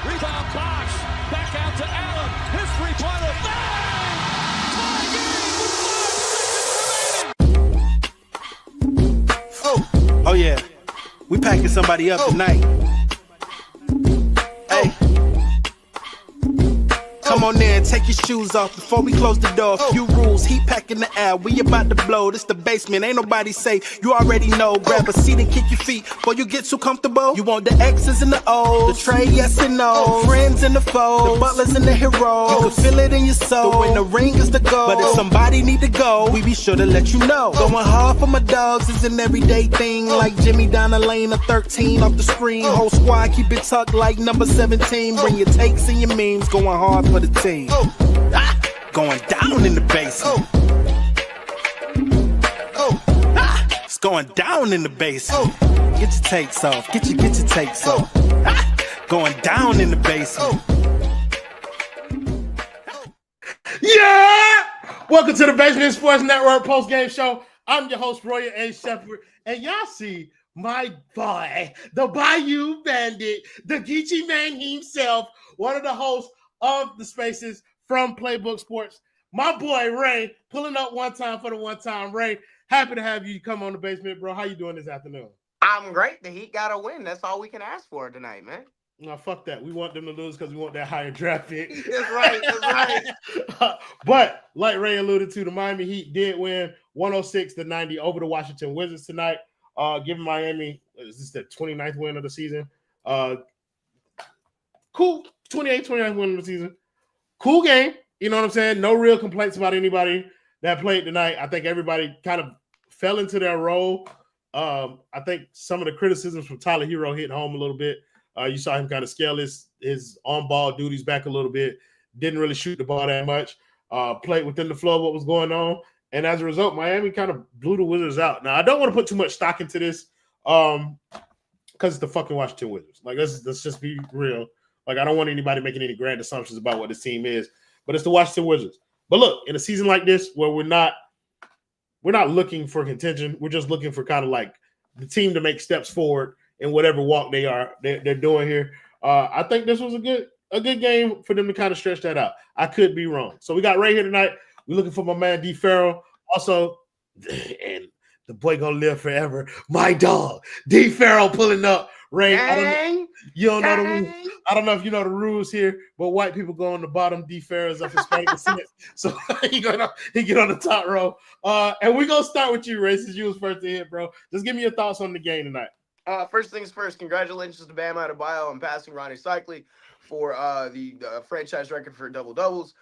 Rebound Bosh. Back out to Allen. His three-pointer. Bang! Tie game with 5 seconds remaining. Oh yeah. We packing somebody up tonight. Hey. Come on in, take your shoes off before we close the door. Few rules, heat packing the air, we about to blow. This the basement, ain't nobody safe, you already know. Grab a seat and kick your feet before you get too comfortable. You want the X's and the O's, the Trey, yes and no, friends and the foes, the butlers and the heroes. You can feel it in your soul, the win the ring is the goal. But if somebody need to go, we be sure to let you know. Going hard for my dogs is an everyday thing, like Jimmy down the lane of 13 off the screen. Whole squad keep it tucked like number 17. Bring your takes and your memes, going hard for the team. Going down in the basement. It's going down in the basement. Get your takes off. Get your takes off. Going down in the basement. Yeah! Welcome to the Basement Sports Network post-game show. I'm your host, Rozier A. Shepherd. And y'all see my boy, the Bayou Bandit, the Geechee man himself, one of the hosts of the Spaces from Playbook Sports. My boy, Ray, pulling up one time for the one time. Ray, happy to have you come on the basement, bro. How you doing this afternoon? I'm great. The Heat got to win. That's all we can ask for tonight, man. No, fuck that. We want them to lose because we want that higher draft pick. That's right. That's right. But like Ray alluded to, the Miami Heat did win 106-90 over the Washington Wizards tonight, giving Miami, is this the 29th win of the season? Cool. 29th win of the season. Cool game. You know what I'm saying? No real complaints about anybody that played tonight. I think everybody kind of fell into their role. I think some of the criticisms from Tyler Herro hit home a little bit. You saw him kind of scale his on-ball duties back a little bit. Didn't really shoot the ball that much. Played within the flow of what was going on. And as a result, Miami kind of blew the Wizards out. Now, I don't want to put too much stock into this because it's the fucking Washington Wizards. Like, let's just be real. Like, I don't want anybody making any grand assumptions about what this team is, but it's the Washington Wizards. But look, in a season like this where we're not looking for contention, we're just looking for kind of like the team to make steps forward in whatever walk they're doing here. I think this was a good game for them to kind of stretch that out. I could be wrong. So we got Ray here tonight. We're looking for my man D Farrell. Also, and the boy gonna live forever. My dog, D Farrell pulling up. Ray, you don't know the rules. I don't know if you know the rules here, but white people go on the bottom, D Farrell's of Hispanic descent. So he get on the top row. And we're gonna start with you, Ray, since you was first to hit, bro. Just give me your thoughts on the game tonight. First things first, congratulations to Bam Adebayo on passing Ronnie Cycli for the franchise record for double-doubles.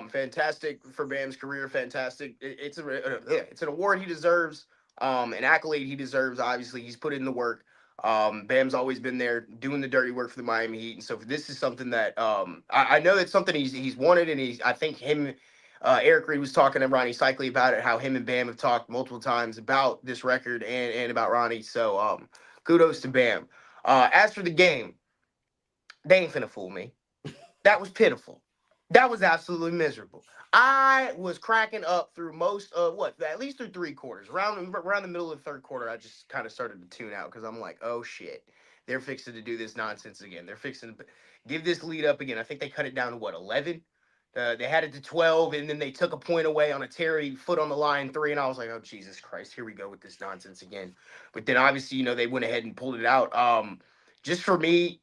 Fantastic for Bam's career. Fantastic. It's an award he deserves, an accolade he deserves. Obviously, he's put in the work. Bam's always been there doing the dirty work for the Miami Heat, and so this is something that I know that's something he's wanted, and I think him, Eric Reed was talking to Ronnie Cycli about it, how him and Bam have talked multiple times about this record and about Ronnie. So kudos to Bam. As for the game, they ain't finna fool me. That was pitiful. That was absolutely miserable. I was cracking up through most of at least through 3 quarters. Around the middle of the third quarter, I just kind of started to tune out because I'm like, oh shit, they're fixing to do this nonsense again. They're fixing to give this lead up again. I think they cut it down to 11. They had it to 12, and then they took a point away on a Terry foot on the line 3, and I was like, oh Jesus Christ, here we go with this nonsense again. But then obviously, they went ahead and pulled it out. Just for me,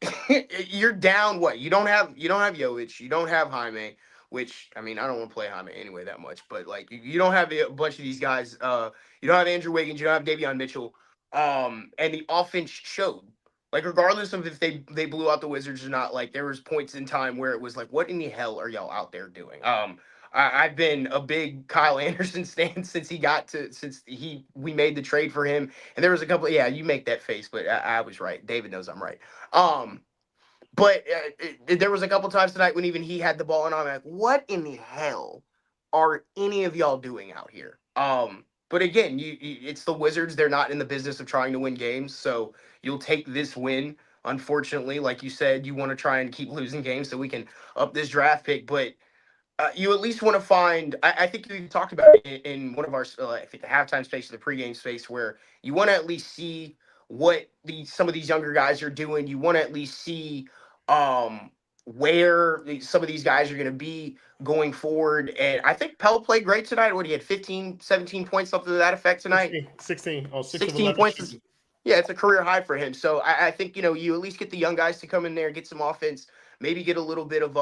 you're down. What? You don't have Jovic. You don't have Jaime, which, I mean, I don't want to play Jaime anyway that much. But, like, you don't have a bunch of these guys. You don't have Andrew Wiggins. You don't have Davion Mitchell. And the offense showed. Like, regardless of if they blew out the Wizards or not, like, there was points in time where it was like, what in the hell are y'all out there doing? I've been a big Kyle Anderson stan since we made the trade for him. And there was a couple, you make that face, but I was right. David knows I'm right. But there was a couple times tonight when even he had the ball, and I'm like, what in the hell are any of y'all doing out here? But again, it's the Wizards. They're not in the business of trying to win games, so you'll take this win. Unfortunately, like you said, you want to try and keep losing games so we can up this draft pick, but you at least want to find, I think you talked about it in one of our, I think the halftime space or the pregame space, where you want to at least see what some of these younger guys are doing. You want to at least see where some of these guys are going to be going forward. And I think Pell played great tonight. What, he had 15, 17 points, something to that effect tonight? 16. Oh, 6 of 16 11 points. shooting. Yeah, it's a career high for him. So I think, you at least get the young guys to come in there, get some offense, maybe get a little bit of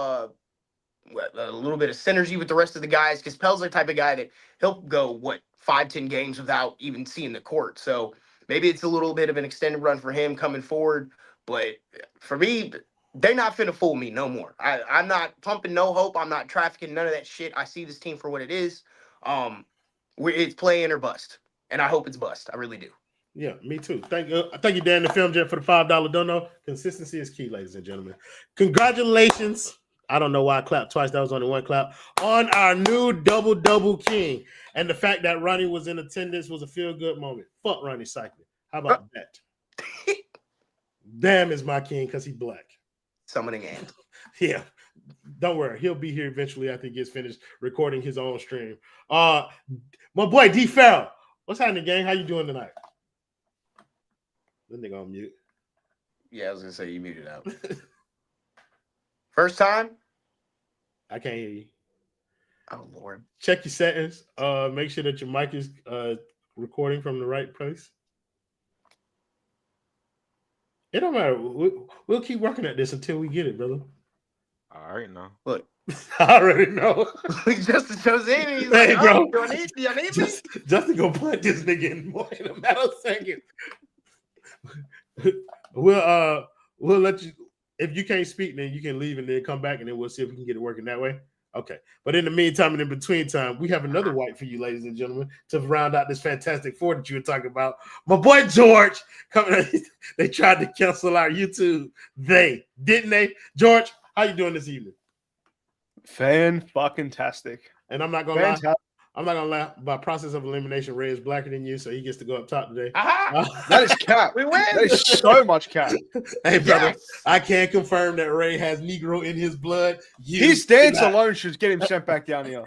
synergy with the rest of the guys, because Pell's the type of guy that he'll go 5-10 games without even seeing the court. So maybe it's a little bit of an extended run for him coming forward. But for me, they're not finna fool me no more. I'm not pumping no hope. I'm not trafficking none of that shit. I see this team for what it is. It's play in or bust, and I hope it's bust. I really do. Yeah, me too. Thank you, Dan the Film Jet, for the $5 dono. Consistency is key, ladies and gentlemen. Congratulations. I don't know why I clapped twice. That was only one clap. On our new double king. And the fact that Ronnie was in attendance was a feel-good moment. Fuck Ronnie Cycling. How about that? Damn is my king because he's black. Summoning ant. Yeah. Don't worry. He'll be here eventually after he gets finished recording his own stream. My boy D Farrell. What's happening, gang? How you doing tonight? That nigga on mute. Yeah, I was gonna say you muted out. First time? I can't hear you. Oh Lord. Check your settings. Make sure that your mic is recording from the right place. It don't matter. We'll keep working at this until we get it, brother. All right, now. Look. I already know. Justin chose in. He's Hey, like, bro. Do I need me? Justin gonna put this nigga in more in a matter of seconds. We'll let you. If you can't speak, then you can leave and then come back, and then we'll see if we can get it working that way. Okay. But in the meantime and in between time, we have another white for you, ladies and gentlemen, to round out this fantastic four that you were talking about. My boy George coming. They tried to cancel our YouTube. Didn't they? George, how you doing this evening? Fan-fucking-tastic. And I'm not gonna lie. I'm not gonna lie. By process of elimination, Ray is blacker than you, so he gets to go up top today. That is cap. We win. That is so much cap. Hey, brother, Yes. I can confirm that Ray has Negro in his blood. His dance alone should get him sent back down here.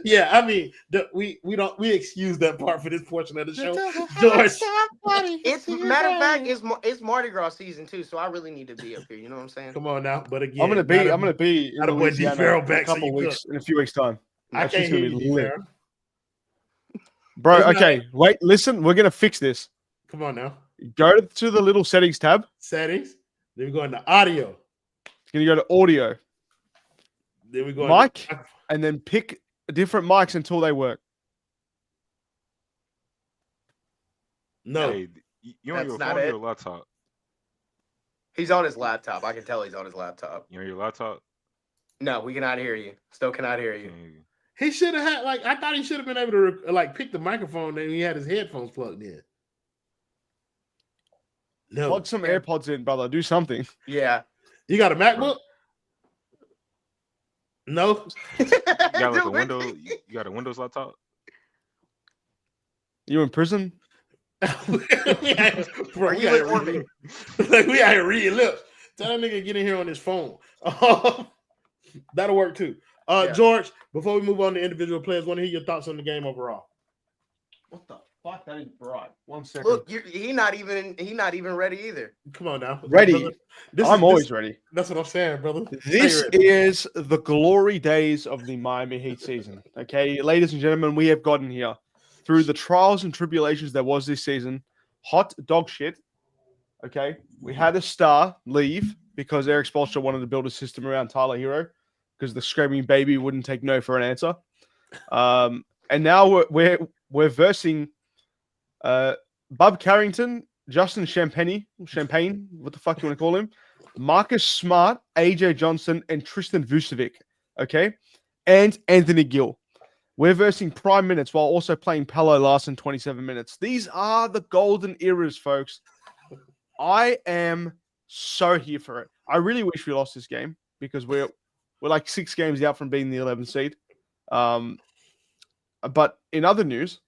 Yeah, I mean, we excuse that part for this portion of the show. George, It's matter of fact, it's Mardi Gras season too, so I really need to be up here. You know what I'm saying? come on now. But again, I'm gonna be in not a boy D. Farrell Louisiana back, in so a couple you weeks, in a few weeks' time. I That's can't just hear gonna you, be D. lit. Farrell. Bro, Isn't okay, wait, listen, we're gonna fix this. Come on now. Go to the little settings tab. Settings. Then we go into audio. It's gonna go to audio, Then we go mic, into, and then pick different mics until they work. no. Hey, you on That's your not phone or it. your laptop? He's on his laptop. I can tell he's on his laptop. You on your laptop? No, we cannot hear you. Still cannot hear you. Can- He should have had I thought he should have been able to pick the microphone and he had his headphones plugged in. No. Plug some AirPods in, brother. Do something. Yeah. You got a MacBook? No. You got like a Dude, window. You got a Windows laptop? You in prison? we Are you in orbit? We out here reading lips. Tell that nigga get in here on his phone. That'll work too. Yeah. George, before we move on to individual players, want to hear your thoughts on the game overall. What the fuck? That is bright. 1 second. Look, he not even ready either. Come on now. Ready. Brother, I'm always ready. That's what I'm saying, brother. This Stay ready. is the glory days of the Miami Heat season. Okay, ladies and gentlemen, we have gotten here through the trials and tribulations that was this season. Hot dog shit. Okay, we had a star leave because Eric Spoelstra wanted to build a system around Tyler Herro because the screaming baby wouldn't take no for an answer. And now we're versing Bob Carrington, Justin Champagne, what the fuck you want to call him? Marcus Smart, AJ Johnson, and Tristan Vucevic, okay? And Anthony Gill. We're versing prime minutes while also playing Palo Larson 27 minutes. These are the golden eras, folks. I am so here for it. I really wish we lost this game because we're like 6 games out from being the 11th seed. But in other news,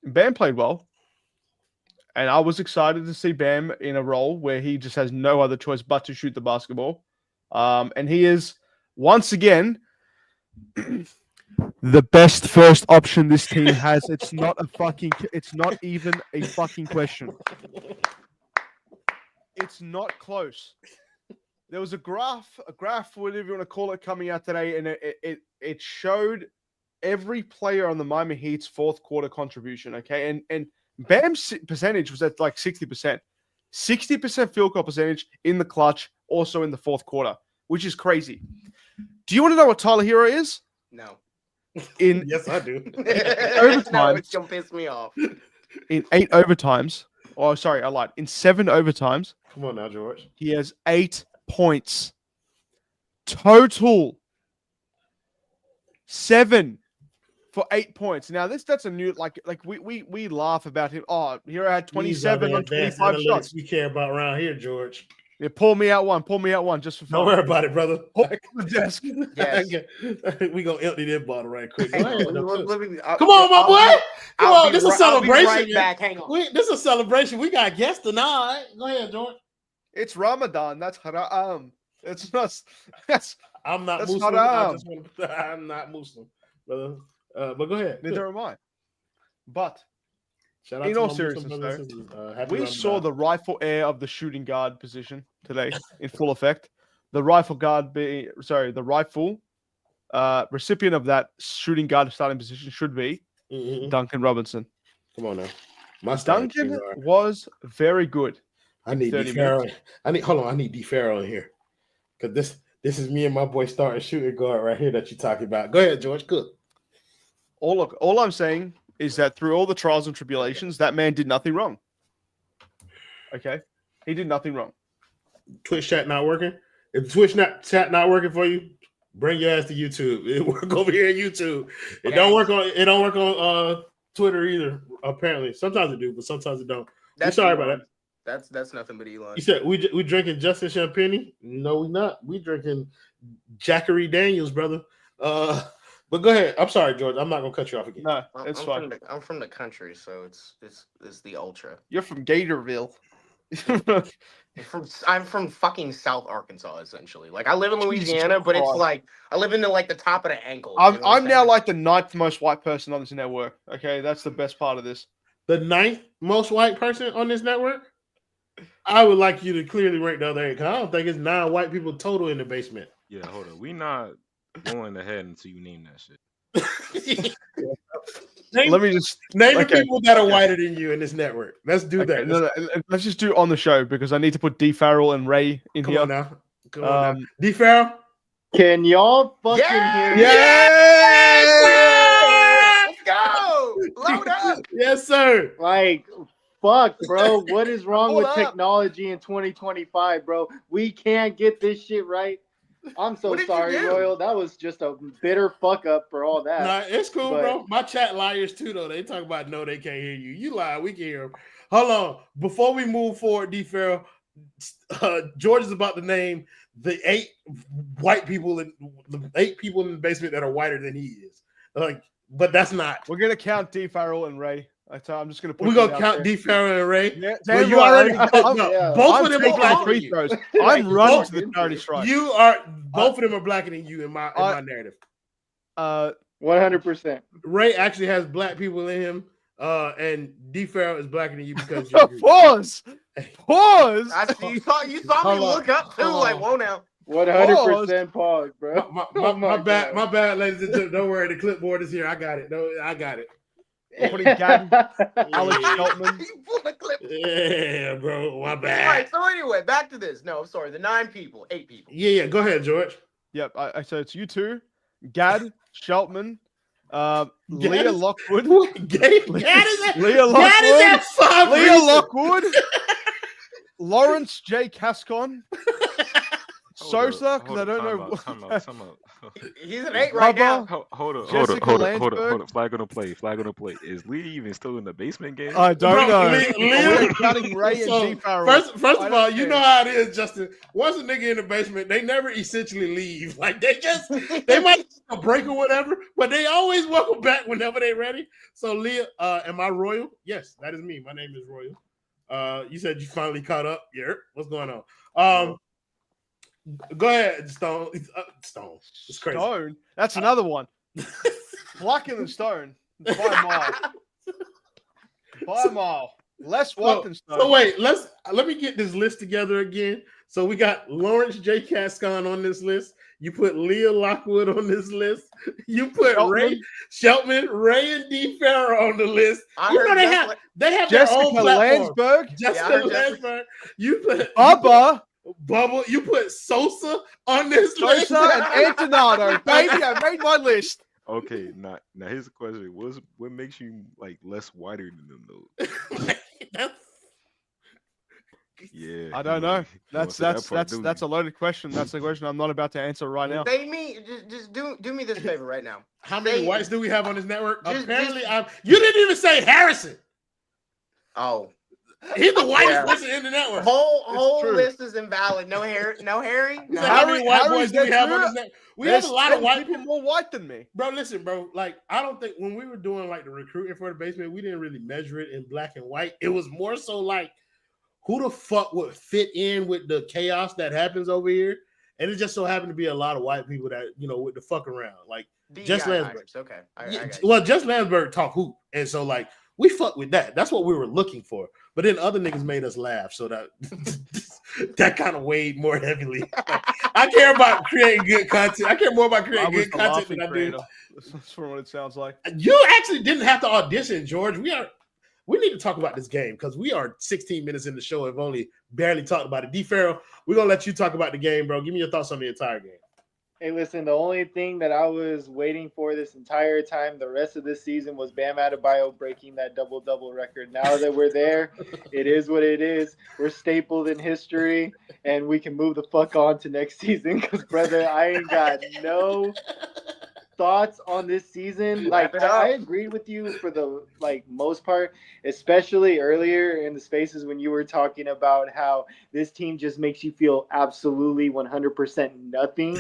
Bam played well. And I was excited to see Bam in a role where he just has no other choice but to shoot the basketball. And he is, once again, the best first option this team has. It's not even a fucking question. It's not close. there was a graph, whatever you want to call it, coming out today, and it showed every player on the Miami Heat's fourth quarter contribution. Okay, and Bam's percentage was at like 60%. 60% field goal percentage in the clutch, also in the fourth quarter, which is crazy. Do you want to know what Tyler Herro is? No. Yes, I do. No, it's gonna piss me off. In 8 overtimes. Oh, sorry, I lied. In 7 overtimes. Come on now, George. He has 8 points. Total 7 for 8 points. Now that's a new like we laugh about him. Oh, Herro had 27 on 25 shots. We care about around here, George. Yeah, pull me out one just for fun. Don't worry about it, brother. Hold the desk. Yes. We gonna empty this bottle right quick. Hang Go ahead. on, Come on, my boy. Come on, this is a celebration. Right back. Hang on. This is a celebration. We got guests tonight. Go ahead, George. It's Ramadan. That's haram. It's not. That's I'm not That's Muslim. haram. I'm not Muslim, brother. But go ahead. Neither am I. But Shout out in to all my Muslim seriousness, brothers and sisters. Happy we Ramadan. saw the rifle air of the shooting guard position today in full effect. The rifle recipient of that shooting guard starting position should be Duncan Robinson. Come on now. My Duncan was very good. I need D Farrell. I need D Farrell in here. Because this is me and my boy starting shooting guard right here that you're talking about. Go ahead, George. Good. All I'm saying is that through all the trials and tribulations, that man did nothing wrong. Okay? He did nothing wrong. Twitch chat not working. If Twitch chat not working for you, bring your ass to YouTube. It work over here at YouTube. It don't work on Twitter either, apparently. Sometimes it do, but sometimes it don't. I'm sorry about that. That's nothing but Elon. You said we drinking Justin Champagne? No, we not. We drinking Jackery Daniels, brother. But go ahead. I'm sorry, George. I'm not gonna cut you off again. No, it's fine. I'm from the country, so it's the ultra. You're from Gatorville. I'm from fucking South Arkansas, essentially. Like I live in Louisiana, but it's like I live into like the top of the ankle. I'm now like the 9th most white person on this network. Okay, that's the best part of this. The 9th most white person on this network? I would like you to clearly rank the other 8, because I don't think it's 9 white people total in the basement. Yeah, hold on. We not going ahead until you name that shit. Let me just name the people that are whiter than you in this network. Let's do that. No, let's just do it on the show because I need to put D Farrell and Ray in Come here. On now. Come on now. D Farrell? Can y'all fucking hear me? Yeah! Let's go! Load up! Yes, sir. Like, fuck, bro. What is wrong Hold with up. technology in 2025, bro? We can't get this shit right. I'm so What did you sorry, do? Royal. That was just a bitter fuck up for all that. Nah, it's cool, But- bro. My chat liars too, though. They talk about no, they can't hear you. You lie, we can hear them. Hold on. Before we move forward, D Farrell, George is about to name the 8 white people in the 8 people in the basement that are whiter than he is. Like, but that's not. We're gonna count D Farrell and Ray. I'm just gonna put. We're gonna count D Farrell and Ray. Yeah, Well, you already both of I'm them are taking blacker free than you. throws. I'm running to the charity strike. You are both of them are blacker than you in my narrative. 100%. Ray actually has black people in him, and D Farrell is blacker than you because you're Pause. I see, you saw me Hold on. look up too, Hold like on. whoa now. 100% pause, bro. My bad, ladies and gentlemen. Don't worry, the clipboard is here. I got it. No, I got it. We're putting Gavin, Alex Sheltman. You pulled a clip. Yeah, bro. My All bad. right, so anyway, back to this. No, sorry, the 8 people. Yeah. Go ahead, George. Yep. So it's you two, Gad, Sheltman, Leah is- Lockwood. Gad is at Leah Lockwood. 5 Leah reasons. Lockwood. Lawrence J. Cascon. Sosa, because I don't know. Time out. He's an 8 right now. Hold on. Jessica Flag on the play. Is Lee even still in the basement game? I don't Bro, know. Leah- We're counting Ray and So, D Farrell. First I of don't all, you care. know how it is, Justin. Once a nigga in the basement, they never essentially leave. Like they might take a break or whatever, but they always welcome back whenever they're ready. So Leah, am I Royal? Yes, that is me. My name is Royal. You said you finally caught up. Yeah, what's going on? Go ahead, Stone. Stone. It's crazy. Stone. That's another one. Blacker than Stone. By a mile. By a mile. Les Watkins. So wait, let me get this list together again. So we got Lawrence J. Cascon on this list. You put Leah Lockwood on this list. You put Ray Sheltman, Ray and D. Farrow on the list. You know they have their Jessica own platform. Landsberg. Jessica Landsberg. You put Bubba. You put Sosa on this list. Sosa and Antonado. Baby, I made my list. Okay, now here's the question: what makes you like less whiter than them though? Yeah, I don't know. That's a loaded question. That's a question I'm not about to answer right now. Say me, just do me this favor right now. How many whites do we have on this network? Apparently, you didn't even say Harrison. Oh, he's the whitest person in the network. Whole list is invalid. No Harry. No. How many white boys do we have on this network? We have a lot of white people more white than me. Bro, listen, bro. Like, I don't think when we were doing like the recruiting for the basement, we didn't really measure it in black and white. It was more so like, who the fuck would fit in with the chaos that happens over here? And it just so happened to be a lot of white people that, with the fuck around. Like, Just Landsberg. Okay. Just Landsberg talk hoop. And so, like, we fuck with that. That's what we were looking for. But then other niggas made us laugh. So that kind of weighed more heavily. Like, I care about creating good content. I care more about creating good content than I do. That's from what it sounds like. You actually didn't have to audition, George. We need to talk about this game because we are 16 minutes in the show and have only barely talked about it. D. Farrell, we're going to let you talk about the game, bro. Give me your thoughts on the entire game. Hey, listen, the only thing that I was waiting for this entire time, the rest of this season, was Bam Adebayo breaking that double-double record. Now that we're there, it is what it is. We're stapled in history, and we can move the fuck on to next season because, brother, I ain't got no thoughts on this season. Like, I agreed with you for the most part, especially earlier in the spaces when you were talking about how this team just makes you feel absolutely 100% nothing.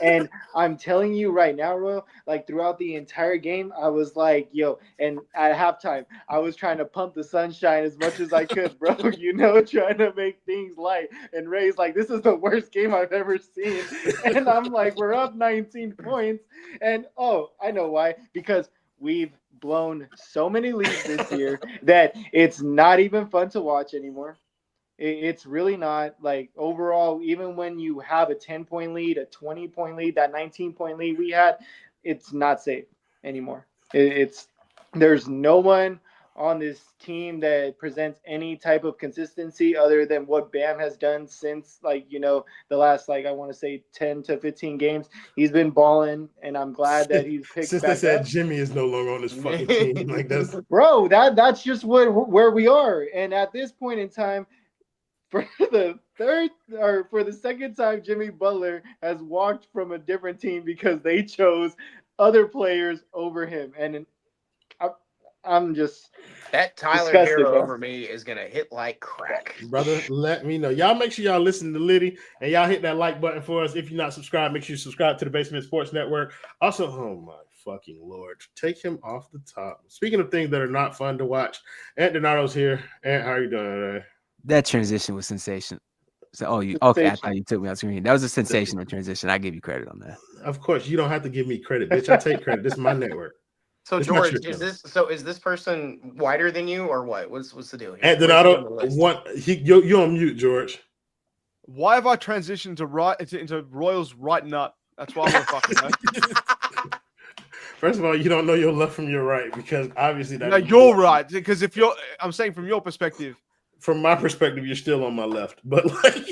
And I'm telling you right now, Royal, like throughout the entire game, I was like, yo, and at halftime, I was trying to pump the sunshine as much as I could, bro, trying to make things light. And Ray's like, this is the worst game I've ever seen. And I'm like, we're up 19 points. And I know why. Because we've blown so many leads this year that it's not even fun to watch anymore. It's really not. Like, overall, even when you have a 10-point lead, a 20-point lead, that 19-point lead we had, it's not safe anymore. There's no one on this team that presents any type of consistency other than what Bam has done since, the last, I want to say 10 to 15 games. He's been balling, and I'm glad that he's picked since back they said up. Jimmy is no longer on this fucking team. Like, that's bro, that's just where we are. And at this point in time, for the second time, Jimmy Butler has walked from a different team because they chose other players over him. And I'm just that Tyler Herro over me is gonna hit like crack, brother. Let me know. Y'all make sure y'all listen to Liddy and y'all hit that like button for us. If you're not subscribed, make sure you subscribe to the Basement Sports Network. Also, oh my fucking Lord, take him off the top. Speaking of things that are not fun to watch, Ant Donato's here. Ant, how are you doing today? That transition was sensational. So, okay, I thought you took me out screen. That was a sensational transition. I give you credit on that. Of course, you don't have to give me credit, bitch. I take credit. This is my network. So it's George, is this person whiter than you or what? What's the deal here? Ant Donato, you're on mute, George. Why have I transitioned to into Royals right nut? That's why I'm fucking know. First of all, you don't know your left from your right because obviously that. No, you're right. Because I'm saying from your perspective. From my perspective, you're still on my left, but like,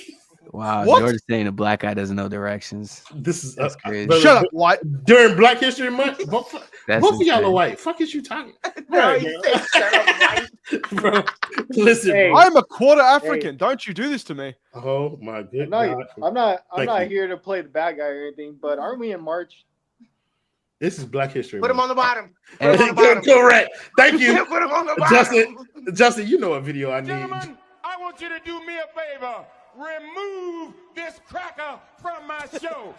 wow, George is saying a black guy doesn't know directions. This is crazy. Brother, shut up, white. During Black History Month, both of y'all are white. Fuck is you talking? No, you say shut up, white. Bro, listen, hey, I'm a quarter African. Hey. Don't you do this to me? Oh my goodness! I'm not here to play the bad guy or anything. But aren't we in March? This is Black History. Put him on the bottom. Correct. Thank you. Put him on the bottom. Justin, you know what video I need. Gentlemen, I want you to do me a favor. Remove this cracker from my show.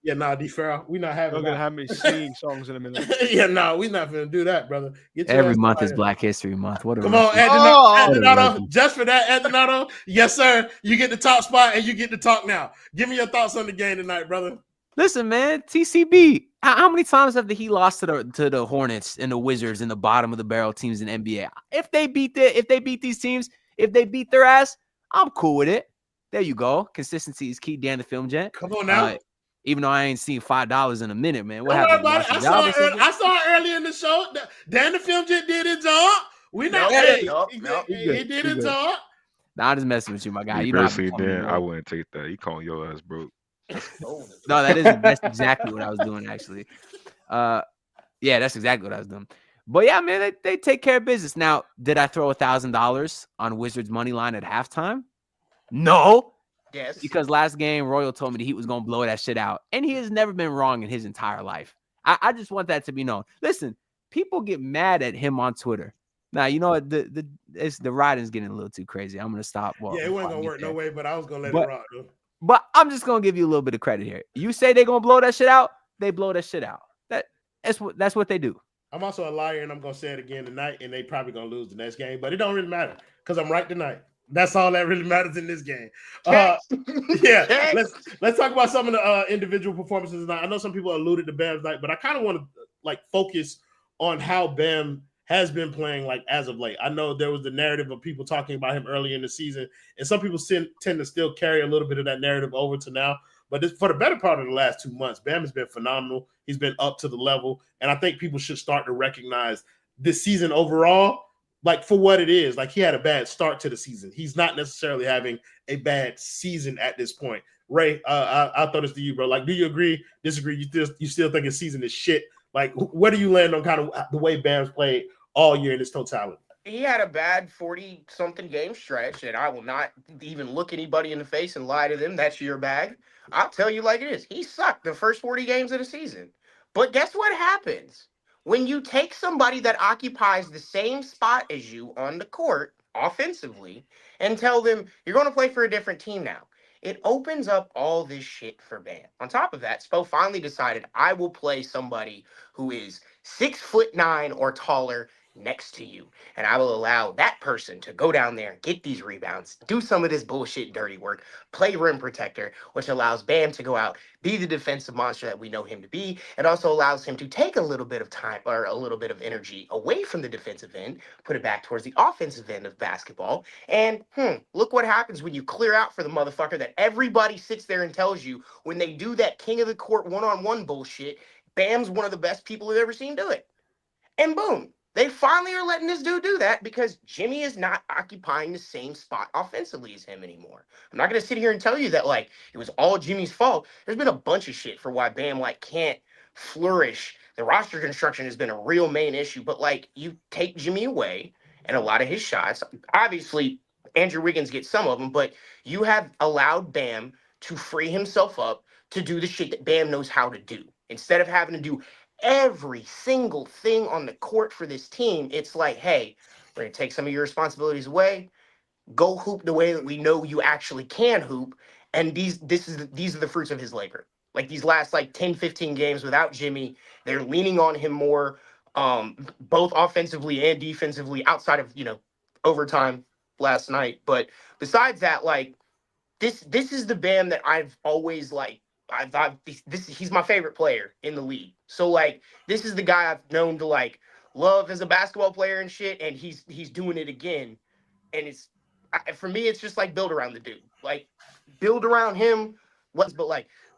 Yeah, nah, D. Farrell, we not having. You're gonna have me singing songs in a minute. Yeah, nah, we not gonna do that, brother. Every month is Black History Month. What a come on, Antonato. Just for that, Antonato. Yes, sir. You get the top spot and you get to talk now. Give me your thoughts on the game tonight, brother. Listen, man, TCB. How many times have he lost to the Hornets and the Wizards in the bottom of the barrel teams in NBA? If they beat these teams, if they beat their ass, I'm cool with it. There you go. Consistency is key. Dan the Film Gent. Come on now. Even though I ain't seen $5 in a minute, man. What Don't happened? worry about it. I saw it earlier in the show. Dan the Film Gent did his job. We not. He did his job. Nah, I'm just messing with you, my guy. Me You know personally, Dan, I wouldn't take that. He calling your ass broke. No, that's exactly what I was doing, actually. Yeah, that's exactly what I was doing. But yeah, man, they take care of business. Now, did I throw $1,000 on Wizards money line at halftime? No. Yes. Because last game, Royal told me the Heat was going to blow that shit out. And he has never been wrong in his entire life. I just want that to be known. Listen, people get mad at him on Twitter. Now, you know what? The writing's getting a little too crazy. I'm going to stop. Yeah, it wasn't going to work no way, but I was going to let it rock, though. But I'm just going to give you a little bit of credit here. You say they're going to blow that shit out, they blow that shit out. That's what they do. I'm also a liar, and I'm going to say it again tonight, and they probably going to lose the next game. But it don't really matter because I'm right tonight. That's all that really matters in this game. Yeah, let's talk about some of the individual performances tonight. I know some people alluded to Bam's night, but I kind of want to focus on how Bam has been playing as of late. I know there was the narrative of people talking about him early in the season, and some people tend to still carry a little bit of that narrative over to now. But for the better part of the last 2 months, Bam has been phenomenal. He's been up to the level, and I think people should start to recognize this season overall, for what it is. He had a bad start to the season. He's not necessarily having a bad season at this point. Ray, I'll throw this to you, bro. Do you agree, disagree? You still think his season is shit? Where do you land on kind of the way Bam's played all year in its totality? He had a bad 40-something game stretch, and I will not even look anybody in the face and lie to them. That's your bag. I'll tell you like it is. He sucked the first 40 games of the season. But guess what happens? When you take somebody that occupies the same spot as you on the court offensively and tell them you're going to play for a different team now, it opens up all this shit for Bam. On top of that, Spo finally decided I will play somebody who is 6'9" or taller next to you, and I will allow that person to go down there and get these rebounds, do some of this bullshit dirty work, play rim protector, which allows Bam to go out, be the defensive monster that we know him to be. It also allows him to take a little bit of time or a little bit of energy away from the defensive end, put it back towards the offensive end of basketball, and look what happens when you clear out for the motherfucker that everybody sits there and tells you when they do that king of the court one-on-one bullshit, Bam's one of the best people they've ever seen do it. And boom. They finally are letting this dude do that because Jimmy is not occupying the same spot offensively as him anymore. I'm not going to sit here and tell you that it was all Jimmy's fault. There's been a bunch of shit for why Bam can't flourish. The roster construction has been a real main issue, but you take Jimmy away and a lot of his shots. Obviously, Andrew Wiggins gets some of them, but you have allowed Bam to free himself up to do the shit that Bam knows how to do. Instead of having to do every single thing on the court for this team, it's hey, we're going to take some of your responsibilities away, go hoop the way that we know you actually can hoop, and these are the fruits of his labor. These last 10, 15 games without Jimmy, they're leaning on him more, both offensively and defensively, outside of, overtime last night. But besides that, this is the Bam that I've always I thought he's my favorite player in the league. So this is the guy I've known to love as a basketball player and shit, and he's doing it again. And it's for me, it's just build around the dude. Build around him,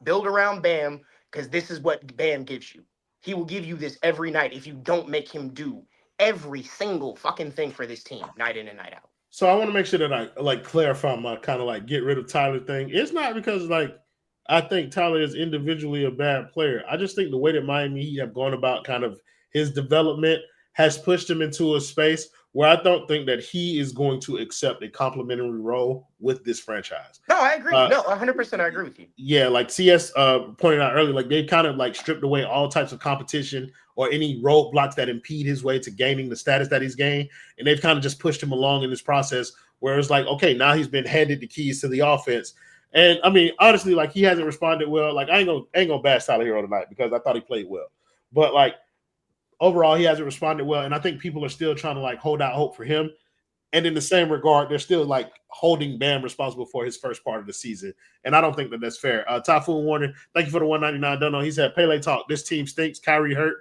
build around Bam, because this is what Bam gives you. He will give you this every night if you don't make him do every single fucking thing for this team, night in and night out. So I want to make sure that I clarify my kind of get rid of Tyler thing. It's not because I think Tyler is individually a bad player. I just think the way that Miami Heat have gone about kind of his development has pushed him into a space where I don't think that he is going to accept a complimentary role with this franchise. No, I agree. 100% I agree with you. Yeah, CS pointed out earlier, they've kind of stripped away all types of competition or any roadblocks that impede his way to gaining the status that he's gained. And they've kind of just pushed him along in this process where it's okay, now he's been handed the keys to the offense. And I mean, honestly, he hasn't responded well. I ain't gonna bash Tyler Herro tonight because I thought he played well. But overall, he hasn't responded well. And I think people are still trying to hold out hope for him. And in the same regard, they're still like holding Bam responsible for his first part of the season. And I don't think that that's fair. Typhoon Warner, thank you for the 199. Don't know. He said, Pele talk. This team stinks. Kyrie hurt.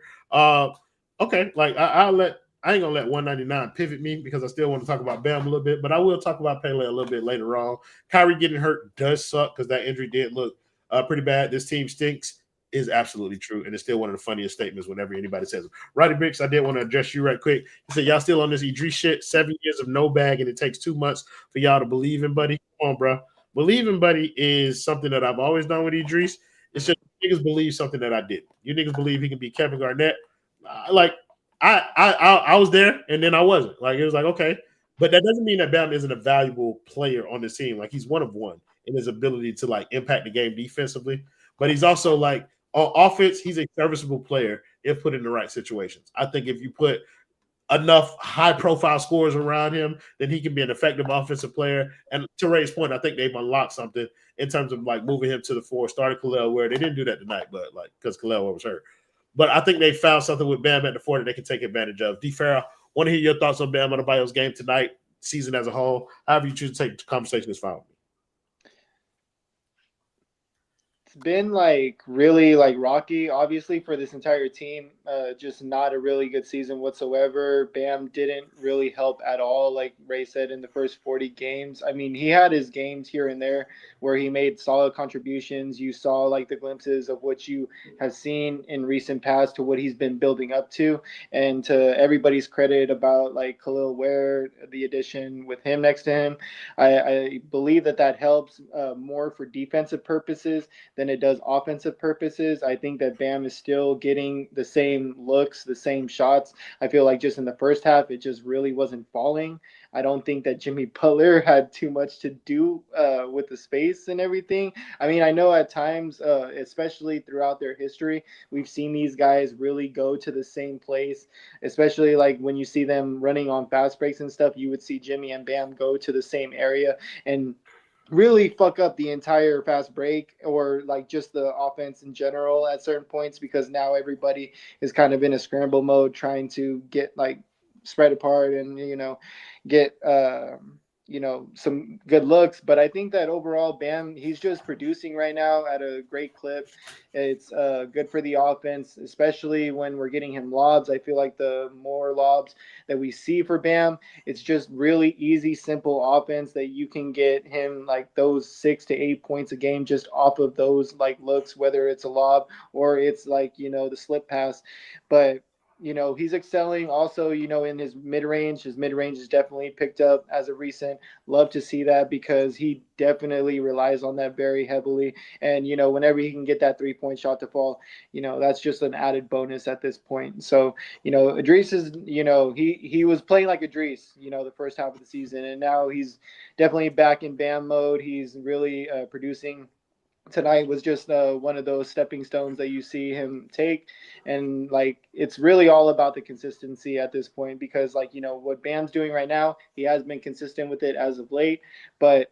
Okay. Like I ain't gonna let 199 pivot me because I still want to talk about Bam a little bit, but I will talk about Pele a little bit later on. Kyrie getting hurt does suck because that injury did look pretty bad. This team stinks is absolutely true, and it's still one of the funniest statements whenever anybody says it. Roddy Bricks, I did want to address you right quick. He said, y'all still on this Idris shit, 7 years of no bag, and it takes 2 months for y'all to believe in Buddy. Come on, bro. Believing Buddy is something that I've always done with Idris. It's just niggas believe something that I didn't. You niggas believe he can be Kevin Garnett. I was there, and then I wasn't. Like, it was like, okay. But that doesn't mean that Bam isn't a valuable player on this team. Like, he's one of one in his ability to, like, impact the game defensively. But he's also, like, on offense, he's a serviceable player if put in the right situations. I think if you put enough high-profile scorers around him, then he can be an effective offensive player. And to Ray's point, I think they've unlocked something in terms of, like, moving him to the 4, started Khalil Ware. They didn't do that tonight, but, like, because Khalil Ware was hurt. But I think they found something with Bam at the 4 that they can take advantage of. D. Farrell, want to hear your thoughts on Bam Adebayo's game tonight, season as a whole. However you choose to take the conversation is fine with me. It's been like really like rocky, obviously, for this entire team. Just not a really good season whatsoever. Bam didn't really help at all, like Ray said, in the first 40 games. I mean, he had his games here and there where he made solid contributions. You saw like the glimpses of what you have seen in recent past to what he's been building up to. And to everybody's credit about like Khalil Ware, the addition with him next to him, I believe that helps more for defensive purposes than it does offensive purposes. I think that Bam is still getting the same looks, the same shots. I feel like just in the first half, it just really wasn't falling. I don't think that Jimmy Butler had too much to do with the space and everything. I mean, I know at times, especially throughout their history, we've seen these guys really go to the same place, especially like when you see them running on fast breaks and stuff, you would see Jimmy and Bam go to the same area and really fuck up the entire fast break or like just the offense in general at certain points, because now everybody is kind of in a scramble mode trying to get like spread apart and, get, some good looks. But I think that overall Bam, he's just producing right now at a great clip. It's good for the offense, especially when we're getting him lobs. I feel like the more lobs that we see for Bam, it's just really easy, simple offense that you can get him like those 6 to 8 points a game just off of those like looks, whether it's a lob or it's like, the slip pass. But he's excelling also, in his mid-range. His mid-range is definitely picked up as of recent. Love to see that because he definitely relies on that very heavily. And, whenever he can get that 3-point shot to fall, that's just an added bonus at this point. So, Idris is, he was playing like Idris, the first half of the season. And now he's definitely back in Bam mode. He's really producing. Tonight was just one of those stepping stones that you see him take. And like, it's really all about the consistency at this point, because like, what Bam's doing right now, he has been consistent with it as of late, but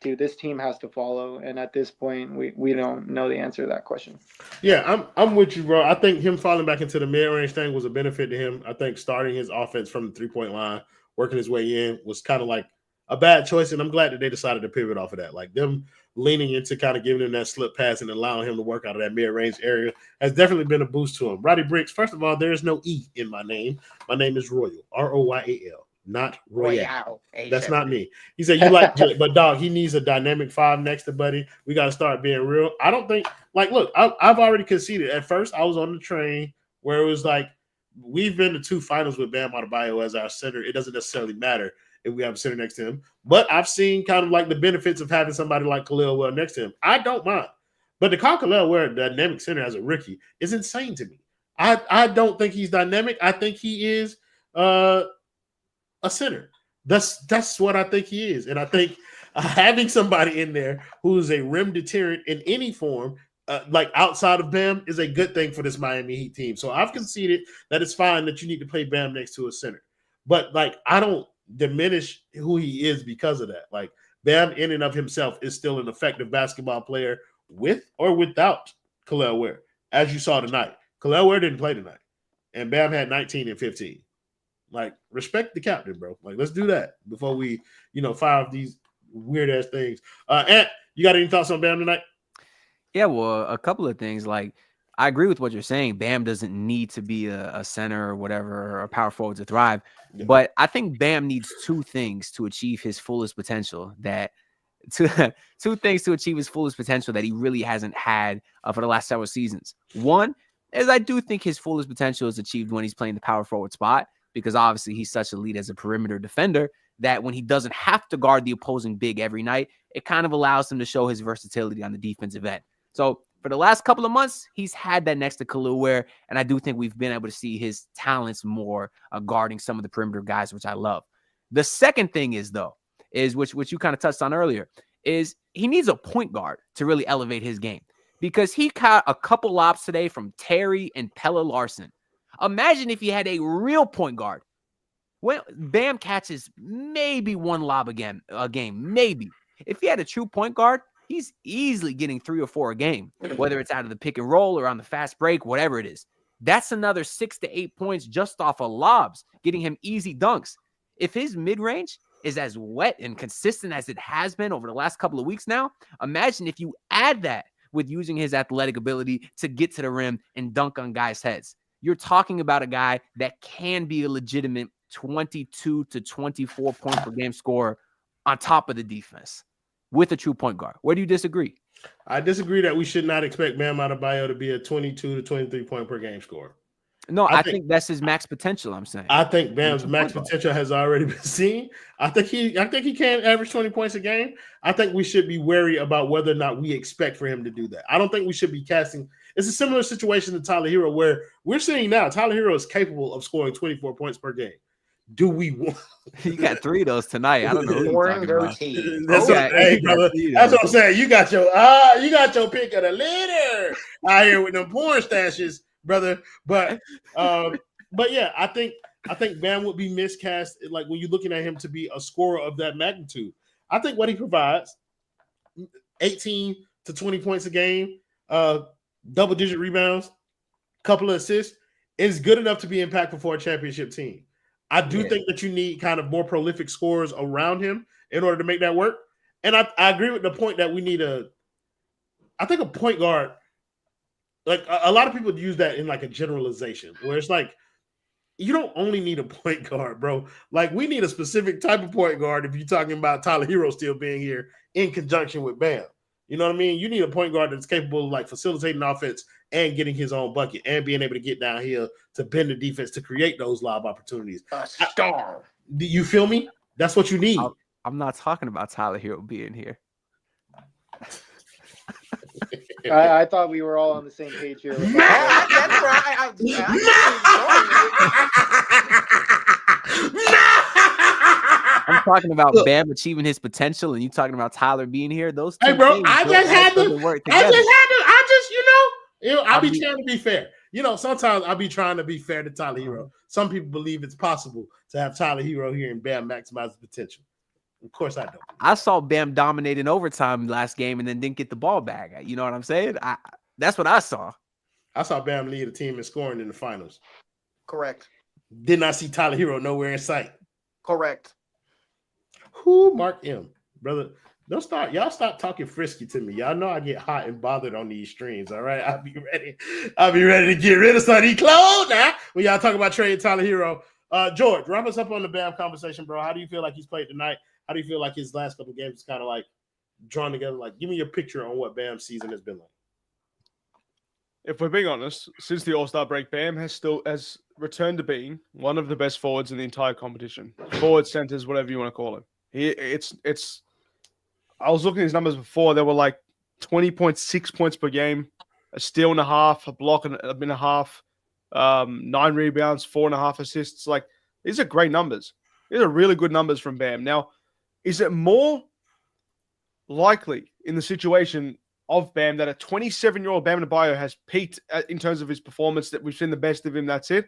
dude, this team has to follow. And at this point, we don't know the answer to that question. Yeah, I'm with you, bro. I think him falling back into the mid-range thing was a benefit to him. I think starting his offense from the 3-point line, working his way in, was kind of like a bad choice. And I'm glad that they decided to pivot off of that. Like, them leaning into kind of giving him that slip pass and allowing him to work out of that mid-range area has definitely been a boost to him. Roddy Bricks, first of all, there is no E in my name. My name is Royal, Royal, not Royale. That's not me. He said, you like Jay, but dog, he needs a dynamic 5 next to Buddy. We got to start being real. I don't think, like, look, I've already conceded. At first, I was on the train where it was like, we've been to 2 finals with Bam Adebayo as our center. It doesn't necessarily matter if we have a center next to him. But I've seen kind of like the benefits of having somebody like Khalil Ware next to him. I don't mind. But to call Khalil Ware a dynamic center as a rookie is insane to me. I don't think he's dynamic. I think he is a center. That's what I think he is. And I think having somebody in there who's a rim deterrent in any form, like outside of Bam, is a good thing for this Miami Heat team. So I've conceded that it's fine that you need to play Bam next to a center. But like, I don't diminish who he is because of that. Like, Bam in and of himself is still an effective basketball player with or without Khalil Ware, as you saw tonight. Khalil Ware didn't play tonight, and Bam had 19 and 15. Like, respect the captain, bro. Like, let's do that before we, fire off these weird ass things. Ant, you got any thoughts on Bam tonight? Yeah, well, a couple of things. Like, I agree with what you're saying. Bam doesn't need to be a center or whatever, or a power forward to thrive. Yeah. But I think Bam needs two things to achieve his fullest potential. Two things to achieve his fullest potential that he really hasn't had for the last several seasons. One is I do think his fullest potential is achieved when he's playing the power forward spot, because obviously he's such a lead as a perimeter defender that when he doesn't have to guard the opposing big every night, it kind of allows him to show his versatility on the defensive end. So for the last couple of months, he's had that next to Khalil Ware, and I do think we've been able to see his talents more guarding some of the perimeter guys, which I love. The second thing is, though, which you kind of touched on earlier, is he needs a point guard to really elevate his game, because he caught a couple lobs today from Terry and Pelle Larsson. Imagine if he had a real point guard. Well, Bam catches maybe one lob a game, maybe. If he had a true point guard, he's easily getting 3 or 4 a game, whether it's out of the pick and roll or on the fast break, whatever it is. That's another 6 to 8 points just off of lobs, getting him easy dunks. If his mid-range is as wet and consistent as it has been over the last couple of weeks now, imagine if you add that with using his athletic ability to get to the rim and dunk on guys' heads. You're talking about a guy that can be a legitimate 22 to 24 point per game scorer on top of the defense with a true point guard. Where do you disagree? I disagree that we should not expect Bam Adebayo to be a 22 to 23 point per game scorer. No, I think that's his max potential, I'm saying. I think Bam's max potential has already been seen. I think he can average 20 points a game. I think we should be wary about whether or not we expect for him to do that. I don't think we should be casting. It's a similar situation to Tyler Herro, where we're seeing now Tyler Herro is capable of scoring 24 points per game. Do we want? You got 3 of those tonight. I don't know who you're talking about. That's hey, brother. That's what I'm saying. You got your pick of the litter out here with them porn stashes, brother. But yeah, I think Bam would be miscast. Like, when you're looking at him to be a scorer of that magnitude, I think what he provides, 18 to 20 points a game, double-digit rebounds, couple of assists, is good enough to be impactful for a championship team. I do think that you need kind of more prolific scorers around him in order to make that work. And I agree with the point that we need a point guard. Like, a lot of people use that in like a generalization, where it's like, you don't only need a point guard, bro. Like, we need a specific type of point guard if you're talking about Tyler Herro still being here in conjunction with Bam. You know what I mean? You need a point guard that's capable of like facilitating offense and getting his own bucket and being able to get downhill to bend the defense to create those lob opportunities. A star. Do you feel me? That's what you need. I'm not talking about Tyler Herro being here. I thought we were all on the same page here. That's right. I'm talking about Bam achieving his potential, and you talking about Tyler being here. Those two hey, bro, things I just had to I'll be trying to be fair. Sometimes I'll be trying to be fair to Tyler Herro. Some people believe it's possible to have Tyler Herro here and Bam maximize his potential. Of course I don't. I saw Bam dominate in overtime last game and then didn't get the ball back. You know what I'm saying? That's what I saw. I saw Bam lead a team in scoring in the finals. Correct. Did not see Tyler Herro nowhere in sight. Correct. Who Mark M, brother? Y'all stop talking frisky to me. Y'all know I get hot and bothered on these streams. All right, I'll be ready to get rid of some of these clothes now when y'all talk about trading Tyler Herro. George, wrap us up on the Bam conversation, bro. How do you feel like he's played tonight? How do you feel like his last couple of games is kind of like drawn together? Like, give me your picture on what Bam's season has been like. If we're being honest, since the All-Star break, Bam has returned to being one of the best forwards in the entire competition. Forward, centers, whatever you want to call it. I was looking at his numbers before. They were like 20.6 points per game, a steal and a half, a block and a half, 9 rebounds, 4.5 assists. Like, these are great numbers. These are really good numbers from Bam. Now, is it more likely in the situation of Bam that a 27-year-old Bam Adebayo has peaked in terms of his performance, that we've seen the best of him, that's it?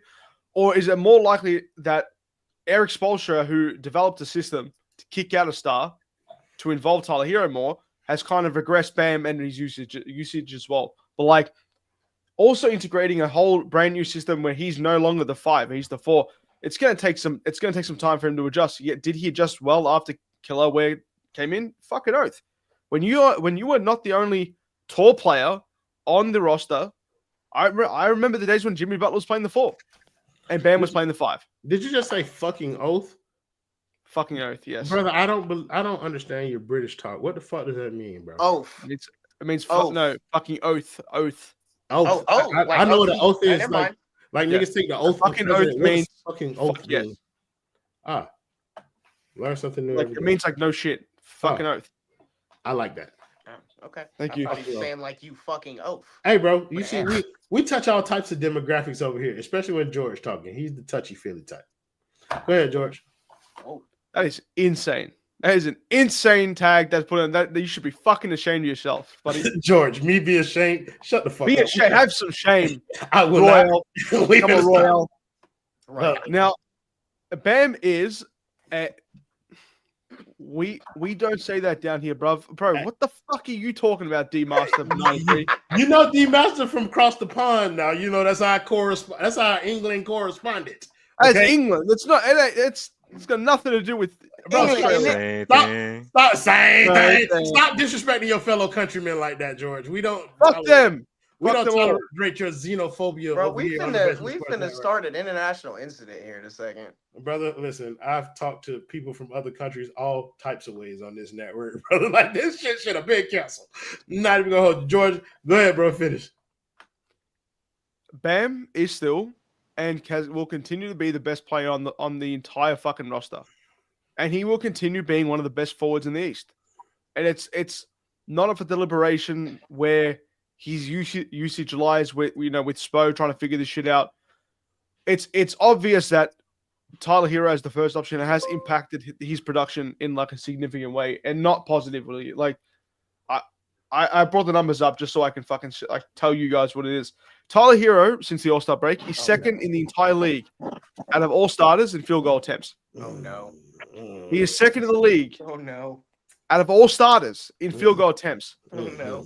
Or is it more likely that Eric Spoelstra, who developed a system to kick out a star, to involve Tyler Herro more, has kind of regressed Bam and his usage as well? But like, also integrating a whole brand new system where he's no longer the 5, he's the 4. it's going to take some time for him to adjust. Yeah, did he adjust well after Killer Ware came in? Fucking oath. When you were not the only tall player on the roster, I remember the days when Jimmy Butler was playing the 4 and Bam was playing the 5. Did you just say fucking oath? Fucking oath, yes. Brother, I don't understand your British talk. What the fuck does that mean, bro? Oath. It means Oath. no, fucking oath. Oath. Like I know what an oath is. Never Like, mind. like Yeah. niggas take the oath. Fucking of oath president. What does means- fucking oath yes. mean? Ah, learn something new. Like every it day. means like no shit. Fucking oath. I like that. Oh, okay. Thank I you. thought he was saying like you fucking oath. Hey, bro, you With see, an we, we touch all types of demographics over here, especially when George talking. He's the touchy-feely type. Go ahead, George. That is insane. That is an insane tag that's put on. That you should be fucking ashamed of yourself, buddy. George, me be ashamed. Shut the fuck Be up. ashamed. Have some shame. I will Royal. not. We Come on, finna start. Royal. Right. Now, Bam is. We don't say that down here, bro. Bro, what the fuck are you talking about, D Master 93? You know D Master from across the pond now. You know that's our that's our England correspondent. That's Okay? England. It's not. It's got nothing to do with Australia. Same Stop. thing. Stop saying Same thing. thing. Stop disrespecting your fellow countrymen like that, George. We don't. Fuck them. We Fuck don't them all. tolerate your xenophobia. Bro, over we here on the finna Business we Sports finna Network. start an international incident here in a second. Brother, listen, I've talked to people from other countries all types of ways on this network, brother. Like this shit should have been canceled. Not even gonna hold you. George, go ahead, bro. Finish. Bam is still and will continue to be the best player on the entire fucking roster, and he will continue being one of the best forwards in the East. And it's not of a deliberation where his usage lies with with Spo trying to figure this shit out. It's obvious that Tyler Herro as the first option has impacted his production in like a significant way and not positively. Like I brought the numbers up just so I can fucking like tell you guys what it is. Tyler Herro, since the All-Star break, is second in the entire league out of all starters in field goal attempts. Oh no. He is second in the league Oh no. out of all starters in field goal attempts. Oh no.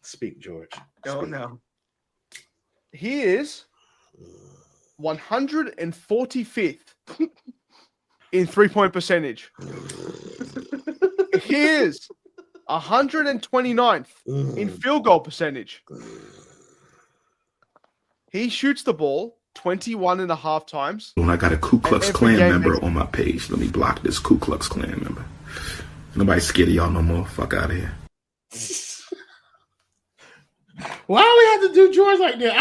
Speak, George. Oh Speak. no. He is 145th in three-point percentage. He is 129th in field goal percentage. He shoots the ball 21.5 times. When I got a Ku Klux every Klan game member makes- on my page, let me block this Ku Klux Klan member. Nobody's scared of y'all no more. Fuck out of here. Why do we have to do George like that?